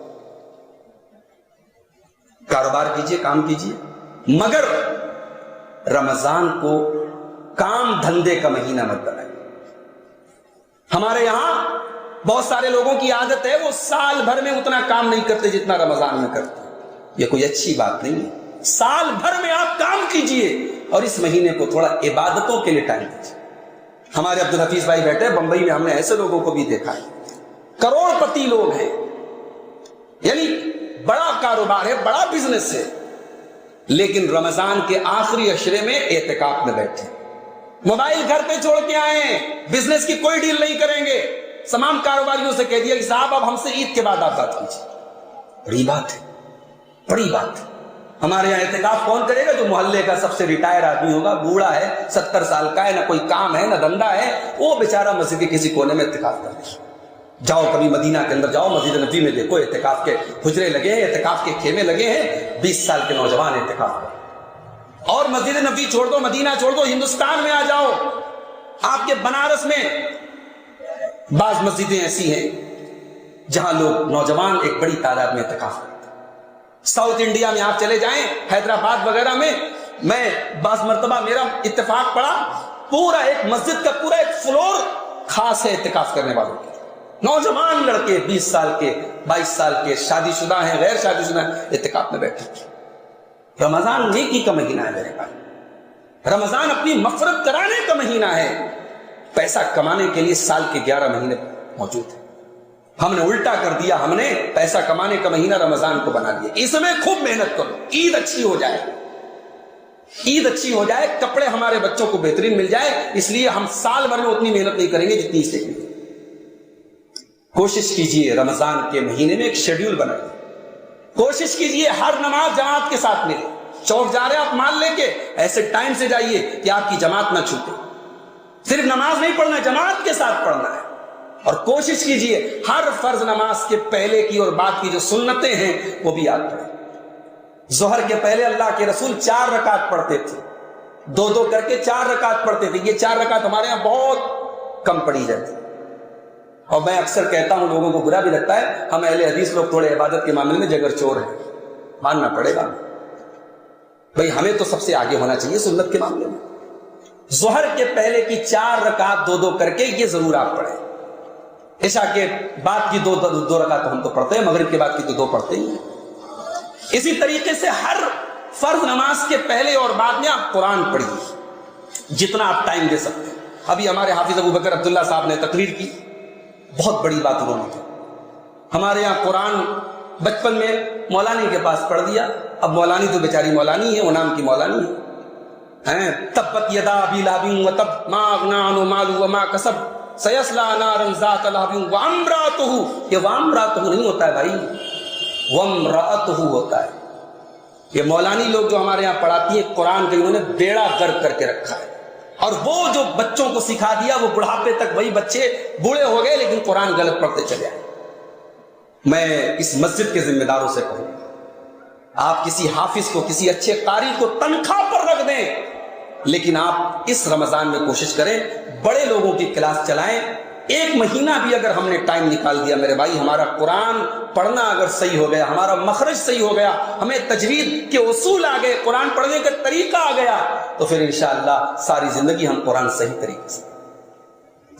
Speaker 2: کاروبار کیجئے، کام کیجئے، مگر رمضان کو کام دھندے کا مہینہ مت بنائیں۔ ہمارے یہاں بہت سارے لوگوں کی عادت ہے، وہ سال بھر میں اتنا کام نہیں کرتے جتنا رمضان میں کرتے۔ یہ کوئی اچھی بات نہیں ہے، سال بھر میں آپ کام کیجئے اور اس مہینے کو تھوڑا عبادتوں کے لیے ٹائم دیجئے۔ ہمارے عبدالحفیظ بھائی بیٹھے بمبئی میں، ہم نے ایسے لوگوں کو بھی دیکھا ہے، کروڑ پتی لوگ ہیں، یعنی بڑا کاروبار ہے، بڑا بزنس ہے، لیکن رمضان کے آخری عشرے میں اعتکاف میں بیٹھے، موبائل گھر پہ چھوڑ کے آئے ہیں، بزنس کی کوئی ڈیل نہیں کریں گے۔ تمام کاروباریوں سے کہہ دیا کہ صاحب اب ہم سے عید کے بعد آپ بات کیجیے۔ بڑی بات ہے، بڑی بات ہے۔ ہمارے یہاں اعتکاف کون کرے گا؟ جو محلے کا سب سے ریٹائر آدمی ہوگا، بوڑھا ہے، 70 سال کا ہے، نہ کوئی کام ہے نہ دھندا ہے، وہ بیچارہ مسجد کے کسی کونے میں اعتکاف کر لے۔ جاؤ کبھی مدینہ کے اندر جاؤ، مسجد نبی میں دیکھو اعتکاف کے حجرے لگے ہیں، اعتکاف کے خیمے لگے ہیں، 20 سال کے نوجوان اعتکاف کریں۔ اور مسجد نبی چھوڑ دو، مدینہ چھوڑ دو، ہندوستان میں آ جاؤ، آپ کے بنارس میں بعض مسجدیں ایسی ہیں جہاں لوگ نوجوان ایک بڑی تعداد میں اعتکاف کرتے ہیں۔ ساؤتھ انڈیا میں آپ چلے جائیں، حیدرآباد وغیرہ میں، میں بعض مرتبہ میرا اتفاق پڑا، پورا ایک مسجد کا پورا ایک فلور خاص ہے اعتکاف کرنے والوں کے، نوجوان لڑکے 20 سال کے، 22 سال کے، شادی شدہ ہیں، غیر شادی شدہ ہیں، اعتکاف میں بیٹھے۔ رمضان نیکی کا مہینہ ہے میرے بھائی، رمضان اپنی مغفرت کرانے کا مہینہ ہے۔ پیسہ کمانے کے لیے سال کے 11 مہینے موجود ہیں، ہم نے الٹا کر دیا، ہم نے پیسہ کمانے کا مہینہ رمضان کو بنا دیا۔ اس میں خوب محنت کرو، عید اچھی ہو جائے، عید اچھی ہو جائے، کپڑے ہمارے بچوں کو بہترین مل جائے، اس لیے ہم سال بھر میں اتنی محنت نہیں کریں گے جتنی اس لیے۔ کوشش کیجئے رمضان کے مہینے میں ایک شیڈیول بنائیے، کوشش کیجئے ہر نماز جماعت کے ساتھ ملے۔ چوک جا رہے ہیں آپ مال لے کے، ایسے ٹائم سے جائیے کہ آپ کی جماعت نہ چھوٹے، صرف نماز نہیں پڑھنا، جماعت کے ساتھ پڑھنا ہے۔ اور کوشش کیجئے ہر فرض نماز کے پہلے کی اور بعد کی جو سنتیں ہیں وہ بھی یاد پڑھیں۔ ظہر کے پہلے اللہ کے رسول 4 رکعت پڑھتے تھے، 2 کر کے 4 رکعت پڑھتے تھے۔ یہ 4 رکعت ہمارے یہاں بہت کم پڑھی جاتی، اور میں اکثر کہتا ہوں، لوگوں کو برا بھی لگتا ہے، ہم اہل حدیث لوگ تھوڑے عبادت کے معاملے میں جگر چور ہیں، ماننا پڑے گا بھئی، ہمیں تو سب سے آگے ہونا چاہیے سنت کے معاملے میں۔ ظہر کے پہلے کی 4 رکعت 2 کر کے یہ ضرور آپ پڑھیں۔ عشاء کے بعد کی 2 رکعت ہم تو پڑھتے ہیں، مغرب کے بعد کی تو 2 پڑھتے ہی ہیں۔ اسی طریقے سے ہر فرض نماز کے پہلے اور بعد میں آپ قرآن پڑھیے جتنا آپ ٹائم دے سکتے ہیں۔ ابھی ہمارے حافظ ابو بکر عبداللہ صاحب نے تقریر کی، بہت بڑی بات انہوں نے کی۔ ہمارے یہاں قرآن بچپن میں مولانی کے پاس پڑھ دیا، اب مولانی تو بیچاری مولانی ہے، وہ نام کی مولانی ہے۔ تبت یدا ابی لہب وتب ما اغنی عنہ مالہ وما کسب سیصلی نارا ذات لہب وامرأتہ، یہ وامرأتہ نہیں ہوتا ہے بھائی، وامرأتہ ہوتا ہے۔ یہ مولانی لوگ جو ہمارے یہاں پڑھاتی ہیں قرآن کا، انہوں نے بیڑا غرق کر کے رکھا ہے۔ اور وہ جو بچوں کو سکھا دیا وہ بڑھاپے تک وہی بچے بوڑھے ہو گئے لیکن قرآن غلط پڑھتے چلے آئے. میں اس مسجد کے ذمہ داروں سے کہوں، آپ کسی حافظ کو، کسی اچھے قاری کو تنخواہ پر رکھ دیں، لیکن آپ اس رمضان میں کوشش کریں بڑے لوگوں کی کلاس چلائیں. ایک مہینہ بھی اگر ہم نے ٹائم نکال دیا میرے بھائی، ہمارا قرآن پڑھنا اگر صحیح ہو گیا، ہمارا مخرج صحیح ہو گیا، ہمیں تجوید کے اصول آ گئے، قرآن پڑھنے کا طریقہ آ گیا، تو پھر انشاءاللہ ساری زندگی ہم قرآن صحیح طریقے سے.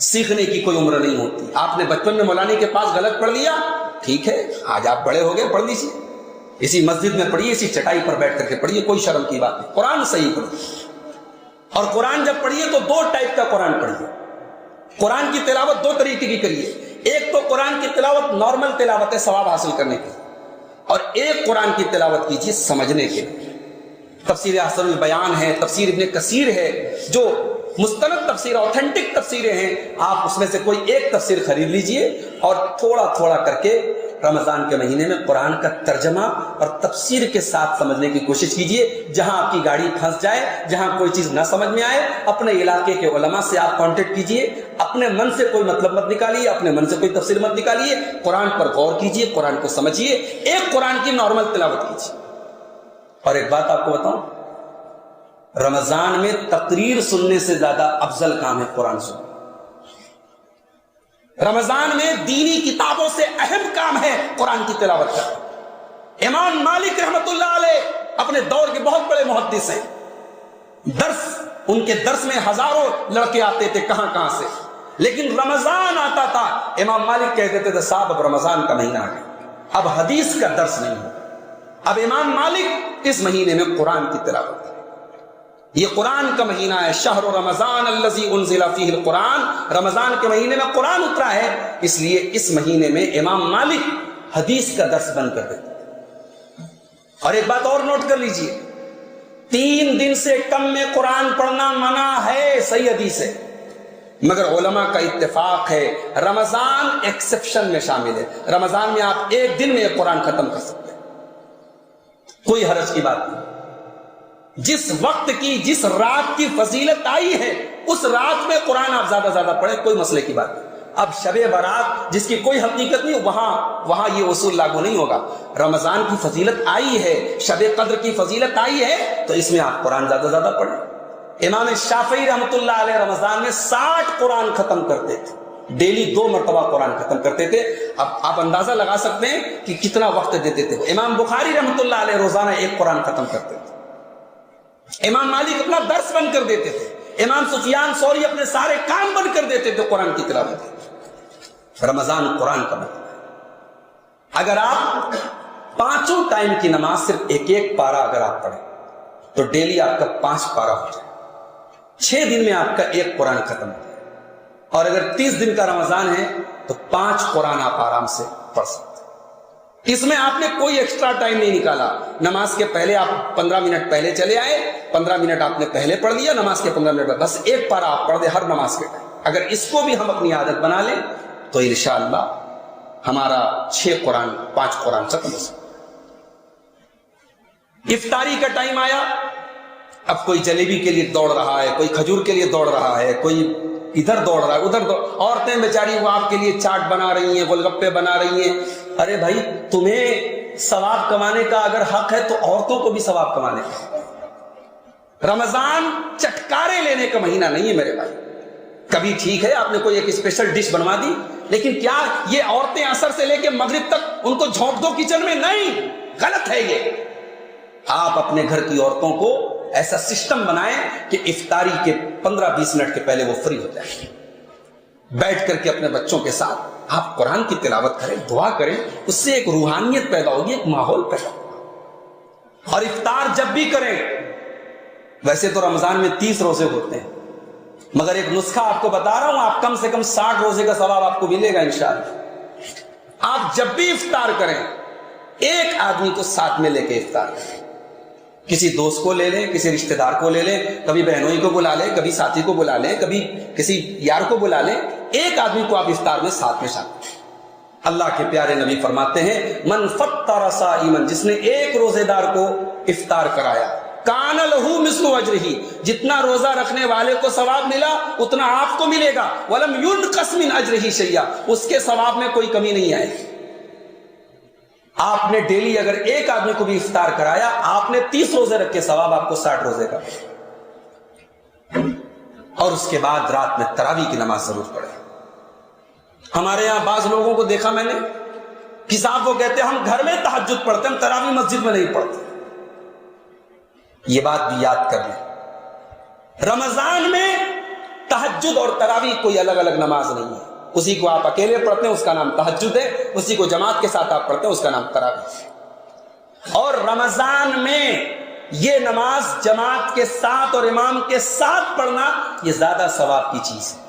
Speaker 2: سیکھنے کی کوئی عمر نہیں ہوتی. آپ نے بچپن میں مولانا کے پاس غلط پڑھ لیا، ٹھیک ہے، آج آپ بڑے ہو گئے، پڑھ لیجیے، اسی مسجد میں پڑھیے، اسی چٹائی پر بیٹھ کر کے پڑھیے، کوئی شرم کی بات نہیں. قرآن صحیح پڑھیے، اور قرآن جب پڑھیے تو دو ٹائپ کا قرآن پڑھیے. قرآن کی تلاوت دو طریقے کی کریے. ایک تو قرآن کی تلاوت نارمل تلاوت ہے ثواب حاصل کرنے کی، اور ایک قرآن کی تلاوت کیجیے سمجھنے کے لیے. تفسیر احسن البیان ہے، تفسیر ابن کثیر ہے، جو مستند تفسیر، اوتھینٹک تفسیریں ہیں، آپ اس میں سے کوئی ایک تفسیر خرید لیجئے اور تھوڑا تھوڑا کر کے رمضان کے مہینے میں قرآن کا ترجمہ اور تفسیر کے ساتھ سمجھنے کی کوشش کیجئے. جہاں آپ کی گاڑی پھنس جائے، جہاں کوئی چیز نہ سمجھ میں آئے، اپنے علاقے کے علماء سے آپ کانٹیکٹ کیجئے. اپنے من سے کوئی مطلب مت نکالیے، اپنے من سے کوئی تفسیر مت نکالیے، قرآن پر غور کیجئے، قرآن کو سمجھیے، ایک قرآن کی نارمل تلاوت کیجئے. اور ایک بات آپ کو بتاؤں، رمضان میں تقریر سننے سے زیادہ افضل کام ہے قرآن سننا. رمضان میں دینی کتابوں سے اہم کام ہے قرآن کی تلاوت کرنا. امام مالک رحمت اللہ علیہ اپنے دور کے بہت بڑے محدث ہیں. ان کے درس میں ہزاروں لڑکے آتے تھے کہاں کہاں سے، لیکن رمضان آتا تھا، امام مالک کہہ دیتے تھے صاحب اب رمضان کا مہینہ آ گیا، اب حدیث کا درس نہیں ہوگا. اب امام مالک اس مہینے میں قرآن کی تلاوت. یہ قرآن کا مہینہ ہے، شہر رمضان الذی انزل فیہ القرآن، رمضان کے مہینے میں قرآن اترا ہے، اس لیے اس مہینے میں امام مالک حدیث کا درس بند کر دیتے. اور ایک بات اور نوٹ کر لیجئے، 3 دن سے کم میں قرآن پڑھنا منع ہے، صحیح حدیث ہے، مگر علماء کا اتفاق ہے رمضان ایکسیپشن میں شامل ہے. رمضان میں آپ 1 دن میں یہ قرآن ختم کر سکتے ہیں، کوئی حرج کی بات نہیں. جس وقت کی، جس رات کی فضیلت آئی ہے اس رات میں قرآن آپ زیادہ زیادہ پڑھیں، کوئی مسئلے کی بات نہیں. اب شب برات جس کی کوئی حقیقت نہیں، وہاں یہ اصول لاگو نہیں ہوگا. رمضان کی فضیلت آئی ہے، شب قدر کی فضیلت آئی ہے، تو اس میں آپ قرآن زیادہ زیادہ پڑھیں. امام شافعی رحمۃ اللہ علیہ رمضان میں 60 قرآن ختم کرتے تھے، ڈیلی 2 مرتبہ قرآن ختم کرتے تھے. اب آپ اندازہ لگا سکتے ہیں کہ کتنا وقت دیتے تھے. امام بخاری رحمۃ اللہ علیہ روزانہ 1 قرآن ختم کرتے تھے. امام مالک اپنا درس بند کر دیتے تھے. امام سفیان ثوری اپنے سارے کام بند کر دیتے تھے قرآن کی تلاوت. رمضان قرآن کا مہینہ. اگر آپ 5 ٹائم کی نماز صرف ایک پارہ اگر آپ پڑھیں تو ڈیلی آپ کا 5 پارہ ہو جائے، 6 دن میں آپ کا 1 قرآن ختم ہو جائے. اور اگر 30 دن کا رمضان ہے تو 5 قرآن آپ آرام سے پڑھ سکتے. اس میں آپ نے کوئی ایکسٹرا ٹائم نہیں نکالا. نماز کے پہلے آپ 15 منٹ پہلے چلے آئے، 15 منٹ آپ نے پہلے پڑھ لیا، نماز کے 15 منٹ بس 1 پارہ آپ پڑھ دیں ہر نماز کے ٹائم. اگر اس کو بھی ہم اپنی عادت بنا لیں تو انشاءاللہ ہمارا 6 قرآن 5 قرآن ختم ہو سکتا. افطاری کا ٹائم آیا، اب کوئی جلیبی کے لیے دوڑ رہا ہے، کوئی کھجور کے لیے دوڑ رہا ہے، کوئی ادھر دوڑ رہا ہے ادھر دوڑ. عورتیں بیچاری وہ آپ کے لیے چاٹ بنا رہی ہیں، گول گپے بنا رہی ہیں. ارے بھائی تمہیں ثواب کمانے کا اگر حق ہے تو عورتوں کو بھی ثواب کمانے کا. رمضان چٹکارے لینے کا مہینہ نہیں ہے میرے بھائی. کبھی ٹھیک ہے آپ نے کوئی ایک اسپیشل ڈش بنوا دی، لیکن کیا یہ عورتیں عصر سے لے کے مغرب تک ان کو جھونک دو کچن میں؟ نہیں، غلط ہے یہ. آپ اپنے گھر کی عورتوں کو ایسا سسٹم بنائیں کہ افطاری کے 15-20 منٹ کے پہلے وہ فری ہو جائے، بیٹھ کر کے اپنے بچوں کے ساتھ آپ قرآن کی تلاوت کریں، دعا کریں. اس سے ایک روحانیت پیدا ہوگی، ایک ماحول پیدا ہوگا. اور افطار جب بھی کریں، ویسے تو رمضان میں 30 روزے ہوتے ہیں، مگر ایک نسخہ آپ کو بتا رہا ہوں، آپ کم سے کم 60 روزے کا ثواب آپ کو ملے گا انشاءاللہ. آپ جب بھی افطار کریں ایک آدمی کو ساتھ میں لے کے افطار کریں. کسی دوست کو لے لیں، کسی رشتہ دار کو لے لیں، کبھی بہنوئی کو بلا لیں، کبھی ساتھی کو بلا لیں، کبھی کسی یار کو بلا لیں. ایک آدمی کو آپ افطار میں ساتھ میں شامل. اللہ کے پیارے نبی فرماتے ہیں من فطر صائما، جس نے ایک روزے دار کو افطار کرایا، کان لہو مثل اجرہ، جتنا روزہ رکھنے والے کو ثواب ملا اتنا آپ کو ملے گا، ولم ينقص من اجرہ شیئا، اس کے ثواب میں کوئی کمی نہیں آئے گی۔ آپ نے ڈیلی اگر ایک آدمی کو بھی افطار کرایا، آپ نے 30 روزے رکھے، ثواب آپ کو 60 روزے کا۔ اور اس کے بعد رات میں تراویح کی نماز ضرور پڑھے۔ ہمارے یہاں بعض لوگوں کو دیکھا میں نے کہ صاحب وہ کہتے ہیں ہم گھر میں تہجد پڑھتے ہیں، ہم تراویح مسجد میں نہیں پڑھتے۔ یہ بات بھی یاد کر لیں، رمضان میں تہجد اور تراویح کوئی الگ الگ نماز نہیں ہے۔ اسی کو آپ اکیلے پڑھتے ہیں اس کا نام تہجد ہے، اسی کو جماعت کے ساتھ آپ پڑھتے ہیں اس کا نام تراویح ہے۔ اور رمضان میں یہ نماز جماعت کے ساتھ اور امام کے ساتھ پڑھنا یہ زیادہ ثواب کی چیز ہے۔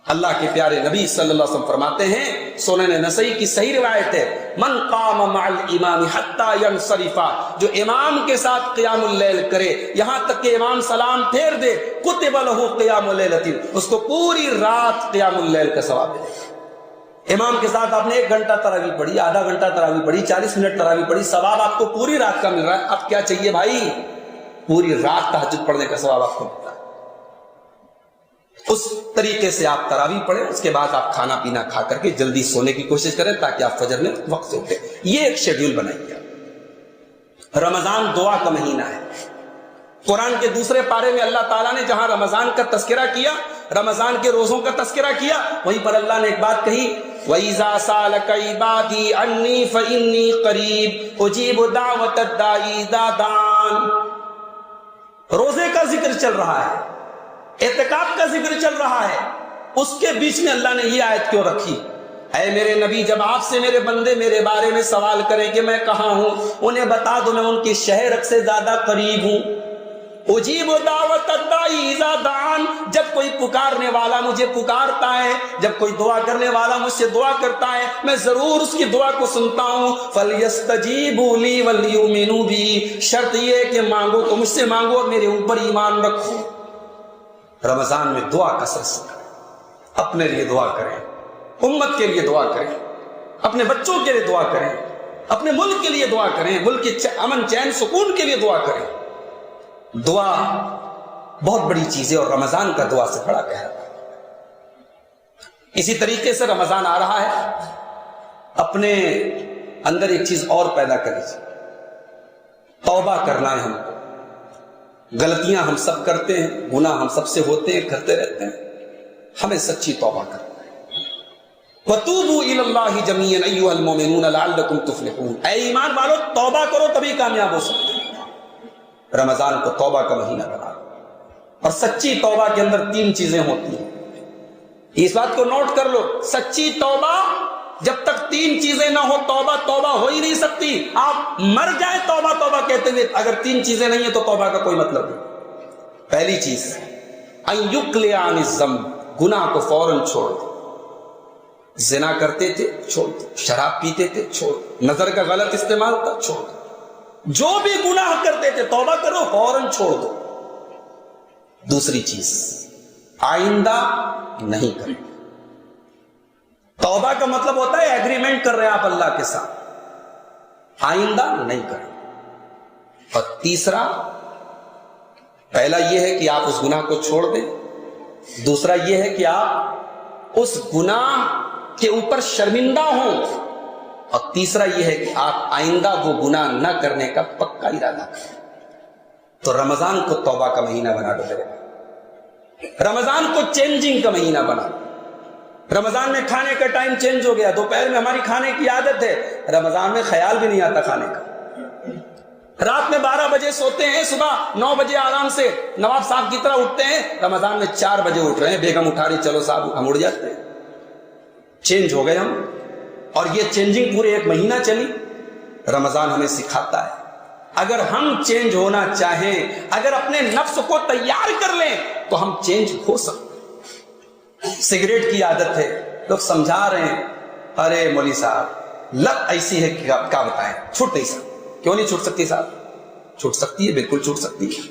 Speaker 2: اللہ کے پیارے نبی صلی اللہ علیہ وسلم فرماتے ہیں، سنن نسائی کی صحیح روایت ہے، من قام مع الامام حتی ینصرف، جو امام کے ساتھ قیام اللیل کرے یہاں تک کہ امام سلام پھیر دے، کتب لہ قیام لیلۃ، اس کو پوری رات قیام اللیل کا ثواب ملے گا۔ امام کے ساتھ آپ نے 1 گھنٹہ تراویح پڑھی، آدھا گھنٹہ تراویح پڑھی، 40 منٹ تراویح پڑھی، ثواب آپ کو پوری رات کا مل رہا ہے۔ اب کیا چاہیے بھائی؟ پوری رات تہجد پڑھنے کا ثواب آپ کو ملتا ہے۔ اس طریقے سے آپ تراویح پڑھیں، اس کے بعد آپ کھانا پینا کھا کر کے جلدی سونے کی کوشش کریں تاکہ آپ فجر میں وقت سے اٹھیں۔ یہ ایک شیڈیول بنائیے۔ رمضان دعا کا مہینہ ہے۔ قرآن کے دوسرے پارے میں اللہ تعالیٰ نے جہاں رمضان کا تذکرہ کیا، رمضان کے روزوں کا تذکرہ کیا، وہیں پر اللہ نے ایک بات کہی، وَإِذَا سَأَلَكَ عِبَادِي عَنِّي فَإِنِّي قَرِيبٌ أُجِيبُ دَعْوَةَ الدَّاعِ إِذَا دَعَانِ۔ روزے کا ذکر چل رہا ہے، اعتکاف کا ذکر چل رہا ہے، اس کے بیچ میں اللہ نے یہ آیت کیوں رکھی؟ اے میرے نبی، جب آپ سے میرے بندے میرے بارے میں سوال کریں کہ میں کہاں ہوں، انہیں بتا دو میں ان کی شہر سے زیادہ قریب ہوں۔ اجیب دعوت الداعی اذا دعان، جب کوئی پکارنے والا مجھے پکارتا ہے، جب کوئی دعا کرنے والا مجھ سے دعا کرتا ہے، میں ضرور اس کی دعا کو سنتا ہوں۔ فَلْيَسْتَجِيبُوا لِي وَلْيُؤْمِنُوا بِي، شرط یہ ہے کہ مانگو تو مجھ سے مانگو اور میرے اوپر ایمان رکھو۔ رمضان میں دعا کا سلسلہ کریں، اپنے لیے دعا کریں، امت کے لیے دعا کریں، اپنے بچوں کے لیے دعا کریں، اپنے ملک کے لیے دعا کریں، ملک کے امن چین سکون کے لیے دعا کریں۔ دعا بہت بڑی چیز ہے اور رمضان کا دعا سے بڑا گہرا ہے۔ اسی طریقے سے رمضان آ رہا ہے، اپنے اندر ایک چیز اور پیدا کریں، توبہ کرنا ہے ہم کو۔ غلطیاں ہم سب کرتے ہیں، گناہ ہم سب سے ہوتے ہیں، کرتے رہتے ہیں، ہمیں سچی توبہ کرنا ہے۔ وَتُوبُوا إِلَى اللَّهِ جَمِيعًا أَيُّهَا الْمُؤْمِنُونَ لَعَلَّكُمْ تُفْلِحُونَ، اے ایمان والو توبہ کرو تبھی کامیاب ہو سکتے ہیں۔ رمضان کو توبہ کا مہینہ بنا، اور سچی توبہ کے اندر 3 چیزیں ہوتی ہیں، اس بات کو نوٹ کر لو، سچی توبہ جب تک 3 چیزیں نہ ہو توبہ ہو ہی نہیں سکتی۔ آپ مر جائیں توبہ کہتے ہوئے، اگر 3 چیزیں نہیں ہیں تو توبہ کا کوئی مطلب نہیں۔ پہلی چیز ان یقلع عن الذنب، گناہ کو فوراً چھوڑ دو۔ زنا کرتے تھے چھوڑ دو، شراب پیتے تھے چھوڑ دو، نظر کا غلط استعمال تھا چھوڑ دو، جو بھی گناہ کرتے تھے توبہ کرو، فوراً چھوڑ دو۔ دوسری چیز آئندہ نہیں کریں۔ توبہ کا مطلب ہوتا ہے ایگریمنٹ کر رہے ہیں آپ اللہ کے ساتھ، آئندہ نہیں کریں۔ اور تیسرا، پہلا یہ ہے کہ آپ اس گناہ کو چھوڑ دیں، دوسرا یہ ہے کہ آپ اس گناہ کے اوپر شرمندہ ہوں، اور تیسرا یہ ہے کہ آپ آئندہ وہ گناہ نہ کرنے کا پکا ارادہ کریں۔ تو رمضان کو توبہ کا مہینہ بنا دو میرے بھائی، رمضان کو چینجنگ کا مہینہ بنا دو۔ رمضان میں کھانے کا ٹائم چینج ہو گیا، دوپہر میں ہماری کھانے کی عادت ہے، رمضان میں خیال بھی نہیں آتا کھانے کا۔ رات میں 12 بجے سوتے ہیں، صبح 9 بجے آرام سے نواب صاحب کی طرح اٹھتے ہیں، رمضان میں 4 بجے اٹھ رہے ہیں، بیگم اٹھا رہی، چلو صاحب ہم اٹھ جاتے ہیں۔ چینج ہو گئے ہم، اور یہ چینجنگ پورے 1 مہینہ چلی۔ رمضان ہمیں سکھاتا ہے اگر ہم چینج ہونا چاہیں، اگر اپنے نفس کو تیار کر لیں تو ہم چینج ہو سکتے۔ سگریٹ کی عادت ہے، لوگ سمجھا رہے ہیں، ارے مولوی صاحب لت ایسی ہے کہ کیا بتائیں، چھوٹ نہیں سکتی۔ کیوں نہیں چھوٹ سکتی صاحب؟ چھوٹ سکتی ہے، بالکل چھوٹ سکتی ہے۔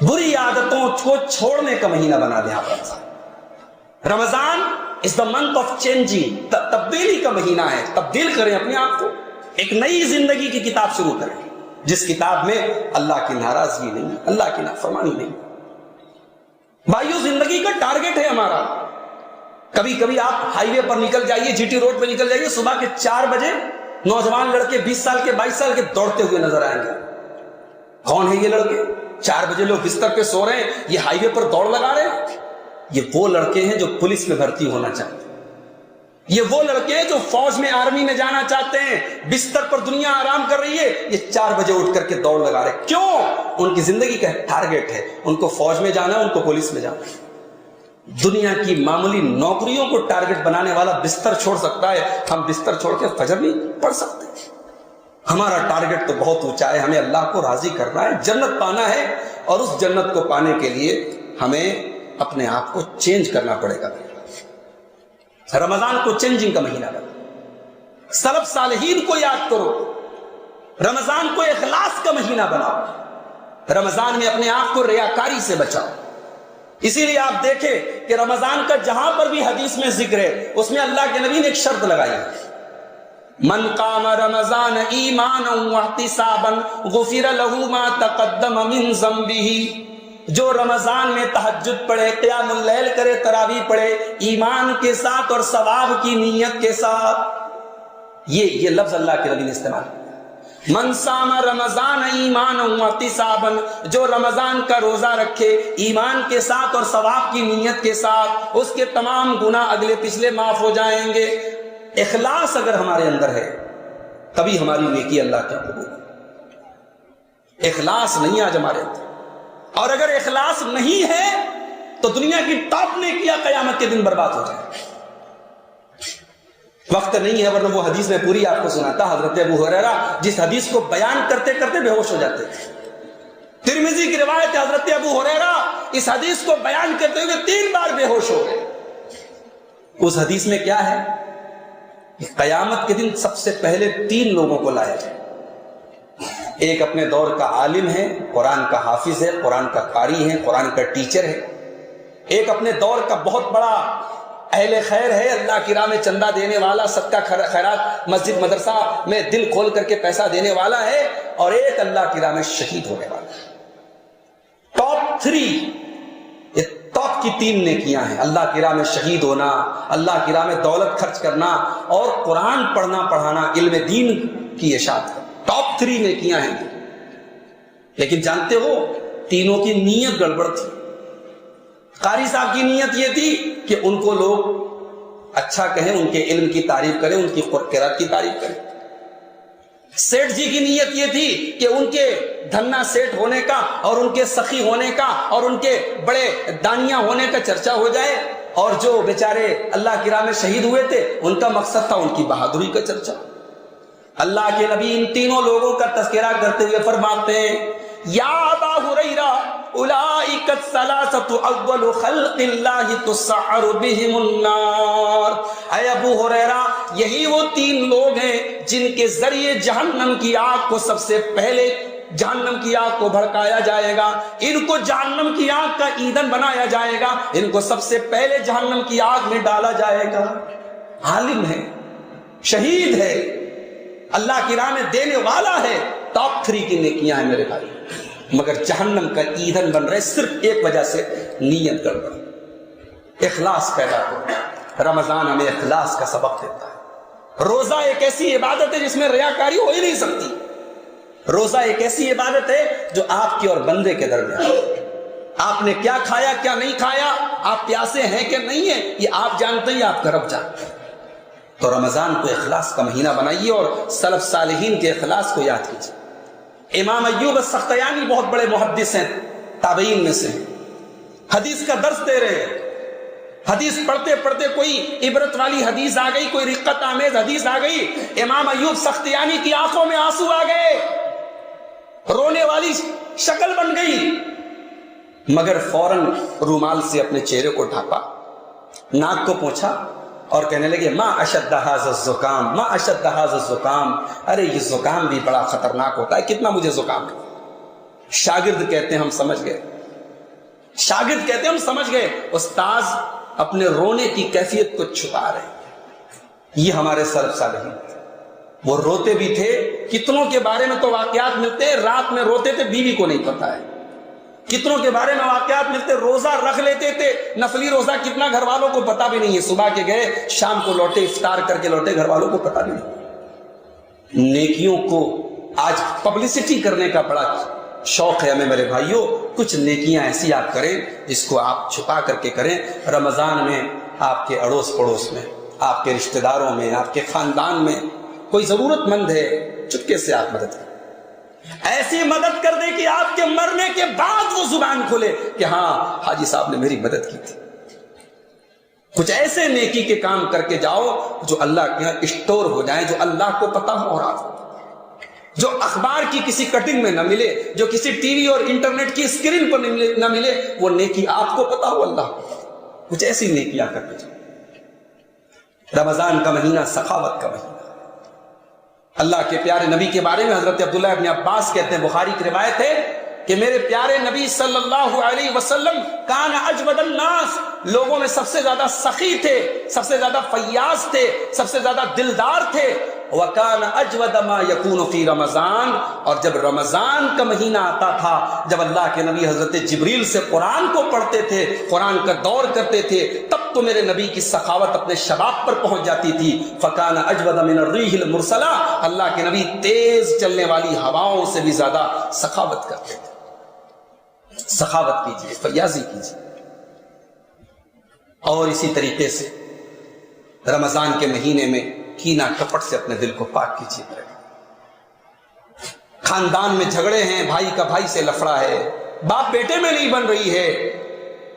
Speaker 2: بری عادتوں کو چھوڑنے کا مہینہ بنا دیں آپ رمضان۔ رمضان is the month of changing، تبدیلی کا مہینہ ہے، تبدیل کریں اپنے آپ کو، ایک نئی زندگی کی کتاب شروع کریں۔ جس کتاب میں اللہ کی ناراضگی نہیں، اللہ کی نافرمانی نہیں۔ بھائیو، زندگی کا ٹارگٹ ہے ہمارا۔ کبھی کبھی آپ ہائی وے پر نکل جائیے، جی ٹی روڈ پہ نکل جائیے، صبح کے 4 بجے نوجوان لڑکے 20 سال کے 22 سال کے دوڑتے ہوئے نظر آئیں گے۔ کون ہے یہ لڑکے؟ 4 بجے لوگ بستر پہ سو رہے ہیں، یہ ہائی وے پر دوڑ لگا رہے ہیں۔ یہ وہ لڑکے ہیں جو پولیس میں بھرتی ہونا چاہتے ہیں، یہ وہ لڑکے ہیں جو فوج میں، آرمی میں جانا چاہتے ہیں۔ بستر پر دنیا آرام کر رہی ہے، یہ 4 بجے اٹھ کر کے دوڑ لگا رہے ہیں۔ کیوں؟ ان کی زندگی کا ٹارگٹ ہے، ان کو فوج میں جانا ہے، ان کو پولیس میں جانا ہے۔ دنیا کی معمولی نوکریوں کو ٹارگٹ بنانے والا بستر چھوڑ سکتا ہے، ہم بستر چھوڑ کے فجر نہیں پڑھ سکتے۔ ہمارا ٹارگٹ تو بہت اونچا ہے، ہمیں اللہ کو راضی کرنا ہے، جنت پانا ہے، اور اس جنت کو پانے کے لیے ہمیں اپنے آپ کو چینج کرنا پڑے گا۔ رمضان کو چینجنگ کا مہینہ بنا، سلف صالحین کو یاد کرو، رمضان کو اخلاص کا مہینہ بناؤ، رمضان میں اپنے آپ کو ریاکاری سے بچاؤ۔ اسی لیے آپ دیکھیں کہ رمضان کا جہاں پر بھی حدیث میں ذکر ہے، اس میں اللہ کے نبی نے ایک شرط لگائی ہے، من قام رمضان ایمانا واحتسابا غفر له ما تقدم من ذنبه۔ جو رمضان میں تہجد پڑھے، قیام اللیل کرے، تراویح پڑھے، ایمان کے ساتھ اور ثواب کی نیت کے ساتھ، یہ لفظ اللہ کے نبی نے استعمال کیا۔ من صام رمضان ایمانا واحتسابا، جو رمضان کا روزہ رکھے ایمان کے ساتھ اور ثواب کی نیت کے ساتھ، اس کے تمام گناہ اگلے پچھلے معاف ہو جائیں گے۔ اخلاص اگر ہمارے اندر ہے تبھی ہماری نیکی اللہ کا قبول ہے۔ اخلاص نہیں آج ہمارے اندر، اور اگر اخلاص نہیں ہے تو دنیا کی ٹاپ نیکیاں قیامت کے دن برباد ہو جائیں۔ وقت نہیں ہے ورنہ وہ حدیث میں پوری آپ کو سناتا۔ حضرت ابو ہریرہ جس حدیث کو بیان کرتے کرتے بے ہوش ہو جاتے تھے۔ ترمذی کی روایت ہے، حضرت ابو ہریرہ اس حدیث کو بیان کرتے ہوئے 3 بار بے ہوش ہو گئے۔ اس حدیث میں کیا ہے؟ قیامت کے دن سب سے پہلے 3 لوگوں کو لایا جائے۔ ایک اپنے دور کا عالم ہے، قرآن کا حافظ ہے، قرآن کا قاری ہے، قرآن کا ٹیچر ہے۔ ایک اپنے دور کا بہت بڑا اہل خیر ہے، اللہ کی راہ میں چندہ دینے والا، صدقہ خیرات مسجد مدرسہ میں دل کھول کر کے پیسہ دینے والا ہے، اور ایک اللہ کی راہ میں شہید ہونے والا ہے۔ ٹاپ 3، یہ ٹاپ کی 3 نیکیاں ہیں، اللہ کی راہ میں شہید ہونا، اللہ کی راہ میں دولت خرچ کرنا، اور قرآن پڑھنا پڑھانا، علم دین کی اشاعت کرنا۔ ٹاپ 3 نیکیاں ہیں۔ لیکن جانتے ہو تینوں کی نیت گڑبڑ تھی۔ قاری صاحب کی نیت یہ تھی کہ ان کو لوگ اچھا کہیں، ان کے علم کی تعریف کریں، ان کی قرآن کی تعریف کریں۔ سیٹھ جی کی نیت یہ تھی کہ ان کے دھنا سیٹھ ہونے کا، اور ان کے سخی ہونے کا، اور ان کے بڑے دانیہ ہونے کا چرچا ہو جائے، اور جو بیچارے اللہ کی راہ میں شہید ہوئے تھے ان کا مقصد تھا ان کی بہادری کا چرچا۔ اللہ کے نبی ان تینوں لوگوں کا تذکرہ کرتے ہوئے فرماتے ہیں، یا ابا ہریرہ اولئک الثلاثۃ اول خلق اللہ تسعر بہم النار۔ اے ابو ہریرہ، یہی وہ 3 لوگ ہیں جن کے ذریعے جہنم کی آگ کو سب سے پہلے جہنم کی آگ کو بھڑکایا جائے گا، ان کو جہنم کی آگ کا ایندھن بنایا جائے گا، ان کو سب سے پہلے جہنم کی آگ میں ڈالا جائے گا۔ عالم ہے، شہید ہے، اللہ کی راہ میں دینے والا ہے، ٹاپ 3 کی نیکیاں ہیں میرے بھائی، مگر جہنم کا ایندھن بن رہے صرف ایک وجہ سے، نیت گڑبڑ۔ اخلاص پیدا کرو۔ رمضان ہمیں اخلاص کا سبق دیتا ہے۔ روزہ ایک ایسی عبادت ہے جس میں ریاکاری ہو ہی نہیں سکتی۔ روزہ ایک ایسی عبادت ہے جو آپ کی اور بندے کے درمیان، آپ نے کیا کھایا کیا نہیں کھایا، آپ پیاسے ہیں کہ نہیں ہیں، یہ آپ جانتے ہیں، آپ کا رب جانتے ہیں۔ تو رمضان کو اخلاص کا مہینہ بنائیے اور سلف صالحین کے اخلاص کو یاد کیجیے۔ امام ایوب السختیانی بہت بڑے محدث ہیں، تابعین میں سے ہیں، حدیث کا درس دے رہے ہیں۔ حدیث پڑھتے پڑھتے کوئی عبرت والی حدیث آ گئی، کوئی رقت آمیز حدیث آ گئی، امام ایوب سختیانی کی آنکھوں میں آنسو آ گئے، رونے والی شکل بن گئی، مگر فوراً رومال سے اپنے چہرے کو ڈھانپا، ناک کو پوچھا اور کہنے لگے ما اشد ھذا الزکام، ما اشد ھذا الزکام، ارے یہ زکام بھی بڑا خطرناک ہوتا ہے، کتنا مجھے زکام ہے۔ شاگرد کہتے ہیں ہم سمجھ گئے، شاگرد کہتے ہیں ہم سمجھ گئے، استاذ اپنے رونے کی کیفیت کو چھپا رہے ہیں۔ یہ ہمارے سلف صالحین، وہ روتے بھی تھے. کتنوں کے بارے میں تو واقعات ملتے ہیں رات میں روتے تھے, بیوی کو نہیں پتا ہے. کتنوں کے بارے میں واقعات ملتے, روزہ رکھ لیتے تھے, نفلی روزہ کتنا گھر والوں کو پتا بھی نہیں ہے. صبح کے گئے, شام کو لوٹے, افطار کر کے لوٹے, گھر والوں کو پتا بھی نہیں. نیکیوں کو آج پبلسٹی کرنے کا بڑا شوق ہے ہمیں میرے بھائیوں. کچھ نیکیاں ایسی آپ کریں جس کو آپ چھپا کر کے کریں. رمضان میں آپ کے اڑوس پڑوس میں, آپ کے رشتہ داروں میں, آپ کے خاندان میں کوئی ضرورت مند ہے, چپکے سے آپ مدد کریں. ایسی مدد کر دیں کہ آپ کے مرنے کے بعد وہ زبان کھلے کہ ہاں حاجی صاحب نے میری مدد کی تھی. کچھ ایسے نیکی کے کام کر کے جاؤ جو اللہ کے یہاں اسٹور ہو جائیں, جو اللہ کو پتا ہو اور آپ, جو اخبار کی کسی کٹنگ میں نہ ملے, جو کسی ٹی وی اور انٹرنیٹ کی اسکرین پر نہ ملے. وہ نیکی آپ کو پتا ہو, اللہ کو پتا ہو. کچھ ایسی نیکیاں کر کے جاؤ. رمضان کا مہینہ سخاوت کا مہینہ. اللہ کے پیارے نبی کے بارے میں حضرت عبداللہ ابن عباس کہتے ہیں, بخاری کی روایت ہے کہ میرے پیارے نبی صلی اللہ علیہ وسلم کان اجود الناس, لوگوں میں سب سے زیادہ سخی تھے, سب سے زیادہ فیاض تھے, سب سے زیادہ دلدار تھے. وَكَانَ أَجْوَدَ مَا يَكُونُ فِي رمضان, اور جب رمضان کا مہینہ آتا تھا, جب اللہ کے نبی حضرت جبریل سے قرآن کو پڑھتے تھے, قرآن کا دور کرتے تھے, تب تو میرے نبی کی سخاوت اپنے شباب پر پہنچ جاتی تھی. فَكَانَ أَجْوَدَ مِنَ الرِّيحِ الْمُرْسَلَةِ, اللہ کے نبی تیز چلنے والی ہواؤں سے بھی زیادہ سخاوت کرتے تھے. سخاوت کیجیے, فیاضی کیجیے. اور اسی طریقے سے رمضان کے مہینے میں کینہ کپٹ سے اپنے دل کو پاک کیجیے. خاندان میں جھگڑے ہیں, بھائی کا بھائی سے لفڑا ہے, باپ بیٹے میں نہیں بن رہی ہے,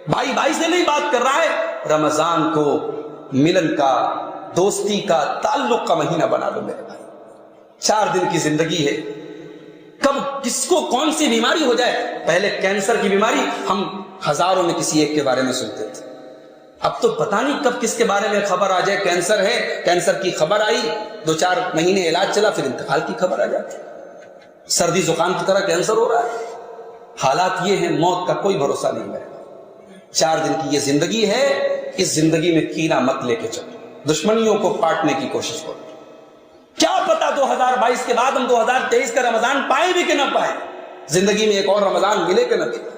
Speaker 2: بھائی بھائی سے نہیں بات کر رہا ہے. رمضان کو ملن کا, دوستی کا, تعلق کا مہینہ بنا لو میرے بھائی. 4 دن کی زندگی ہے, کب کس کو کون سی بیماری ہو جائے. پہلے کینسر کی بیماری ہم ہزاروں میں کسی ایک کے بارے میں سنتے تھے, اب تو پتہ نہیں کب کس کے بارے میں خبر آ جائے کینسر ہے. کینسر کی خبر آئی, 2-4 مہینے علاج چلا, پھر انتقال کی خبر آ جاتی. سردی زکام کی طرح کینسر ہو رہا ہے. حالات یہ ہیں, موت کا کوئی بھروسہ نہیں ہے. 4 دن کی یہ زندگی ہے, اس زندگی میں کینہ مت لے کے چلو, دشمنیوں کو پاٹنے کی کوشش کرو. کیا پتا 2022 کے بعد ہم 2023 کا رمضان پائیں بھی کہ نہ پائیں, زندگی میں ایک اور رمضان ملے کہ نہ ملے.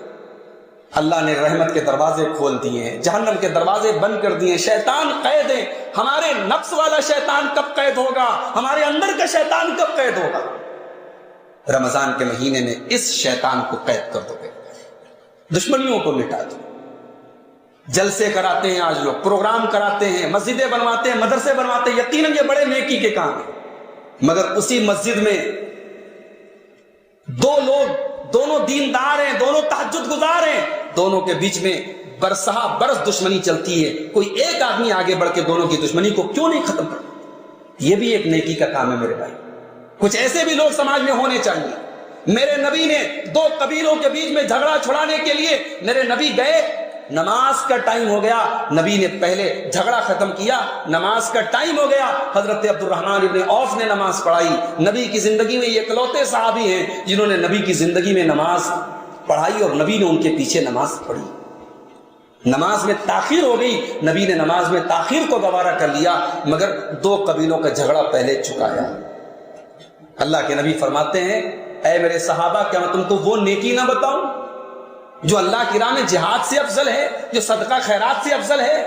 Speaker 2: اللہ نے رحمت کے دروازے کھول دیے ہیں, جہنم کے دروازے بند کر دیے ہیں. شیطان قید ہے. ہمارے نفس والا شیطان کب قید ہوگا, ہمارے اندر کا شیطان کب قید ہوگا. رمضان کے مہینے میں اس شیطان کو قید کر دو گے, دشمنیوں کو مٹا دو. جلسے کراتے ہیں آج لوگ, پروگرام کراتے ہیں, مسجدیں بنواتے ہیں, مدرسے بنواتے ہیں, یقیناً یہ بڑے نیکی کے کام ہیں. مگر اسی مسجد میں 2 لوگ, دونوں دیندار ہیں, دونوں تہجد گزار ہیں, دونوں کے بیچ میں برسہ برس دشمنی چلتی ہے. کوئی ایک آدمی آگے بڑھ کے دونوں کی دشمنی کو کیوں نہیں ختم کرتا. یہ بھی ایک نیکی کا کام ہے میرے بھائی. کچھ ایسے بھی لوگ سماج میں ہونے چاہیے. میرے نبی نے 2 قبیلوں کے بیچ میں جھگڑا چھڑانے کے لیے میرے نبی گئے, نماز کا ٹائم ہو گیا, نبی نے پہلے جھگڑا ختم کیا, نماز کا ٹائم ہو گیا, حضرت عبد الرحمن ابن عوف نے نماز پڑھائی. نبی کی زندگی میں یہ اکلوتے صحابی ہیں جنہوں نے نبی کی زندگی میں نماز پڑھائی, اور نبی نے ان کے پیچھے نماز پڑھی. نماز میں تاخیر ہو گئی, نبی نے نماز میں تاخیر کو گوارا کر لیا, مگر 2 قبیلوں کا جھگڑا پہلے چکایا. اللہ کے نبی فرماتے ہیں, اے میرے صحابہ, کیا میں تم کو وہ نیکی نہ بتاؤں جو اللہ کی راہ میں جہاد سے افضل ہے, جو صدقہ خیرات سے افضل ہے.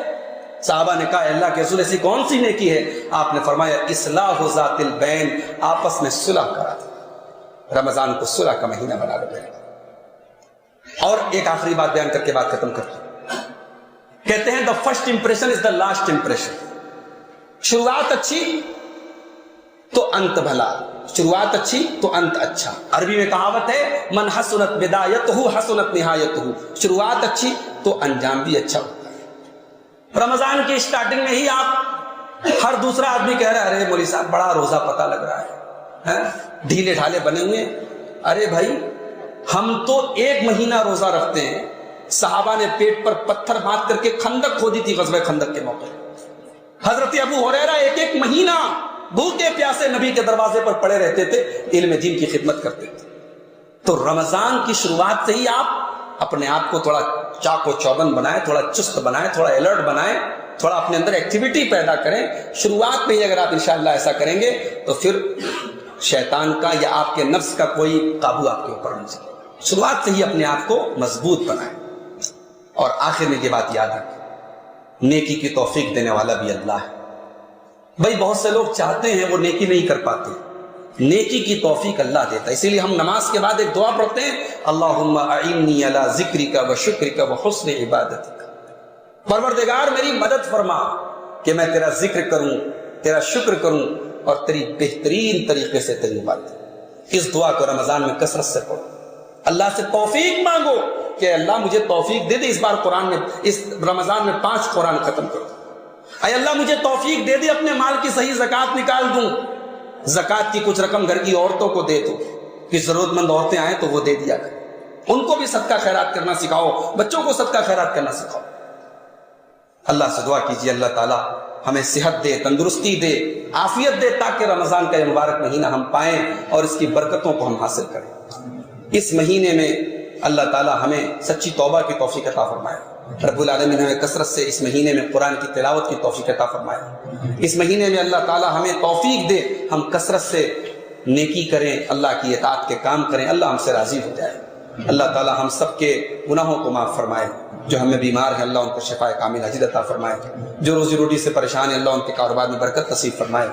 Speaker 2: صحابہ نے کہا, اللہ کے رسول ایسی کون سی نیکی ہے. آپ نے فرمایا, اصلاح ذات البین, آپس میں صلح کرا دو. رمضان کو صلح کا مہینہ بنا لو. اور ایک آخری بات بیان کر کے بات ختم کرتے ہیں. کہتے ہیں, the first impression is the last impression. شروعات اچھی تو انت بھلا, شروعات اچھی تو انت اچھا. عربی میں کہاوت ہے, من حسنت بدایتہ حسنت نہایتہ, شروعات اچھی تو انجام بھی اچھا ہوتا ہے. رمضان کی اسٹارٹنگ میں ہی آپ, ہر دوسرا آدمی کہہ رہا ہے, ارے مولوی صاحب بڑا روزہ پتہ لگ رہا ہے, ڈھیلے ڈھالے بنے ہوئے. ارے بھائی, ہم تو 1 مہینہ روزہ رکھتے ہیں. صحابہ نے پیٹ پر پتھر باندھ کر کے خندق کھودی تھی غزوہ خندق کے موقع. حضرت ابو ہریرہ 1 مہینہ بھوکے پیاسے نبی کے دروازے پر پڑے رہتے تھے, علم دین کی خدمت کرتے تھے. تو رمضان کی شروعات سے ہی آپ اپنے آپ کو تھوڑا چاق و چوبند بنائیں, تھوڑا چست بنائیں, تھوڑا الرٹ بنائیں, تھوڑا اپنے اندر ایکٹیویٹی پیدا کریں. شروعات میں ہی اگر آپ انشاءاللہ ایسا کریں گے تو پھر شیطان کا یا آپ کے نفس کا کوئی قابو آپ کے اوپر نہیں چلے. شروعات سے ہی اپنے آپ کو مضبوط بنائیں. اور آخر میں یہ بات یاد رکھیں، نیکی کی توفیق دینے والا بھی اللہ ہے. بھائی بہت سے لوگ چاہتے ہیں وہ نیکی نہیں کر پاتے، نیکی کی توفیق اللہ دیتا ہے. اسی لیے ہم نماز کے بعد ایک دعا پڑھتے ہیں، اللہم اعنی علی ذکرک و شکرک و حسن عبادتک. پروردگار میری مدد فرما کہ میں تیرا ذکر کروں، تیرا شکر کروں اور تیری بہترین طریقے سے تیری عبادت. اس دعا کو رمضان میں کثرت سے پڑھو، اللہ سے توفیق مانگو کہ اللہ مجھے توفیق دے دے اس بار قرآن میں، اس رمضان میں 5 قرآن ختم کرو. اے اللہ مجھے توفیق دے دے اپنے مال کی صحیح زکوٰۃ نکال دوں، زکوٰۃ کی کچھ رقم گھر کی عورتوں کو دے دو، کہ ضرورت مند عورتیں آئیں تو وہ دے دیا کریں، ان کو بھی صدقہ خیرات کرنا سکھاؤ، بچوں کو صدقہ خیرات کرنا سکھاؤ. اللہ سے دعا کیجیے اللہ تعالیٰ ہمیں صحت دے، تندرستی دے، عافیت دے، تاکہ رمضان کا یہ مبارک مہینہ ہم پائیں اور اس کی برکتوں کو ہم حاصل کریں. اس مہینے میں اللہ تعالیٰ ہمیں سچی توبہ کی توفیق عطا فرمائے. رب العالمین ہمیں کثرت سے اس مہینے میں قرآن کی تلاوت کی توفیق عطا فرمائے. اس مہینے میں اللہ تعالیٰ ہمیں توفیق دے ہم کثرت سے نیکی کریں، اللہ کی اطاعت کے کام کریں، اللہ ہم سے راضی ہو جائے. اللہ تعالیٰ ہم سب کے گناہوں کو معاف فرمائے. جو ہمیں بیمار ہیں اللہ ان کو شفا کامل عاجل عطا فرمائے. جو روزی روٹی سے پریشان ہیں اللہ ان کے کاروبار میں برکت نصیب فرمائے.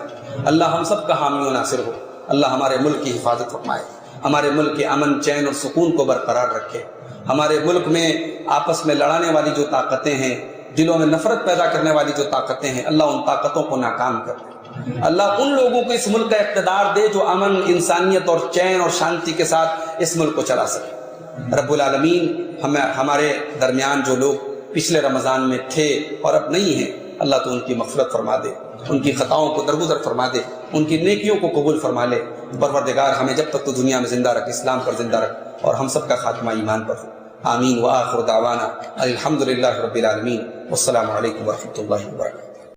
Speaker 2: اللہ ہم سب کا حامی و ناصر ہو. اللہ ہمارے ملک کی حفاظت فرمائے، ہمارے ملک کے امن چین اور سکون کو برقرار رکھے. ہمارے ملک میں آپس میں لڑانے والی جو طاقتیں ہیں، دلوں میں نفرت پیدا کرنے والی جو طاقتیں ہیں، اللہ ان طاقتوں کو ناکام کر دے. اللہ ان لوگوں کو اس ملک کا اقتدار دے جو امن، انسانیت اور چین اور شانتی کے ساتھ اس ملک کو چلا سکے. رب العالمین ہمارے درمیان جو لوگ پچھلے رمضان میں تھے اور اب نہیں ہیں، اللہ تو ان کی مغفرت فرما دے، ان کی خطاؤں کو درگزر فرما دے، ان کی نیکیوں کو قبول فرما لے. پروردگار ہمیں جب تک تو دنیا میں زندہ رکھ، اسلام پر زندہ رکھ، اور ہم سب کا خاتمہ ایمان پر ہو. آمین. وآخر دعوانا الحمدللہ رب العالمین. والسلام علیکم ورحمۃ اللہ وبرکاتہ.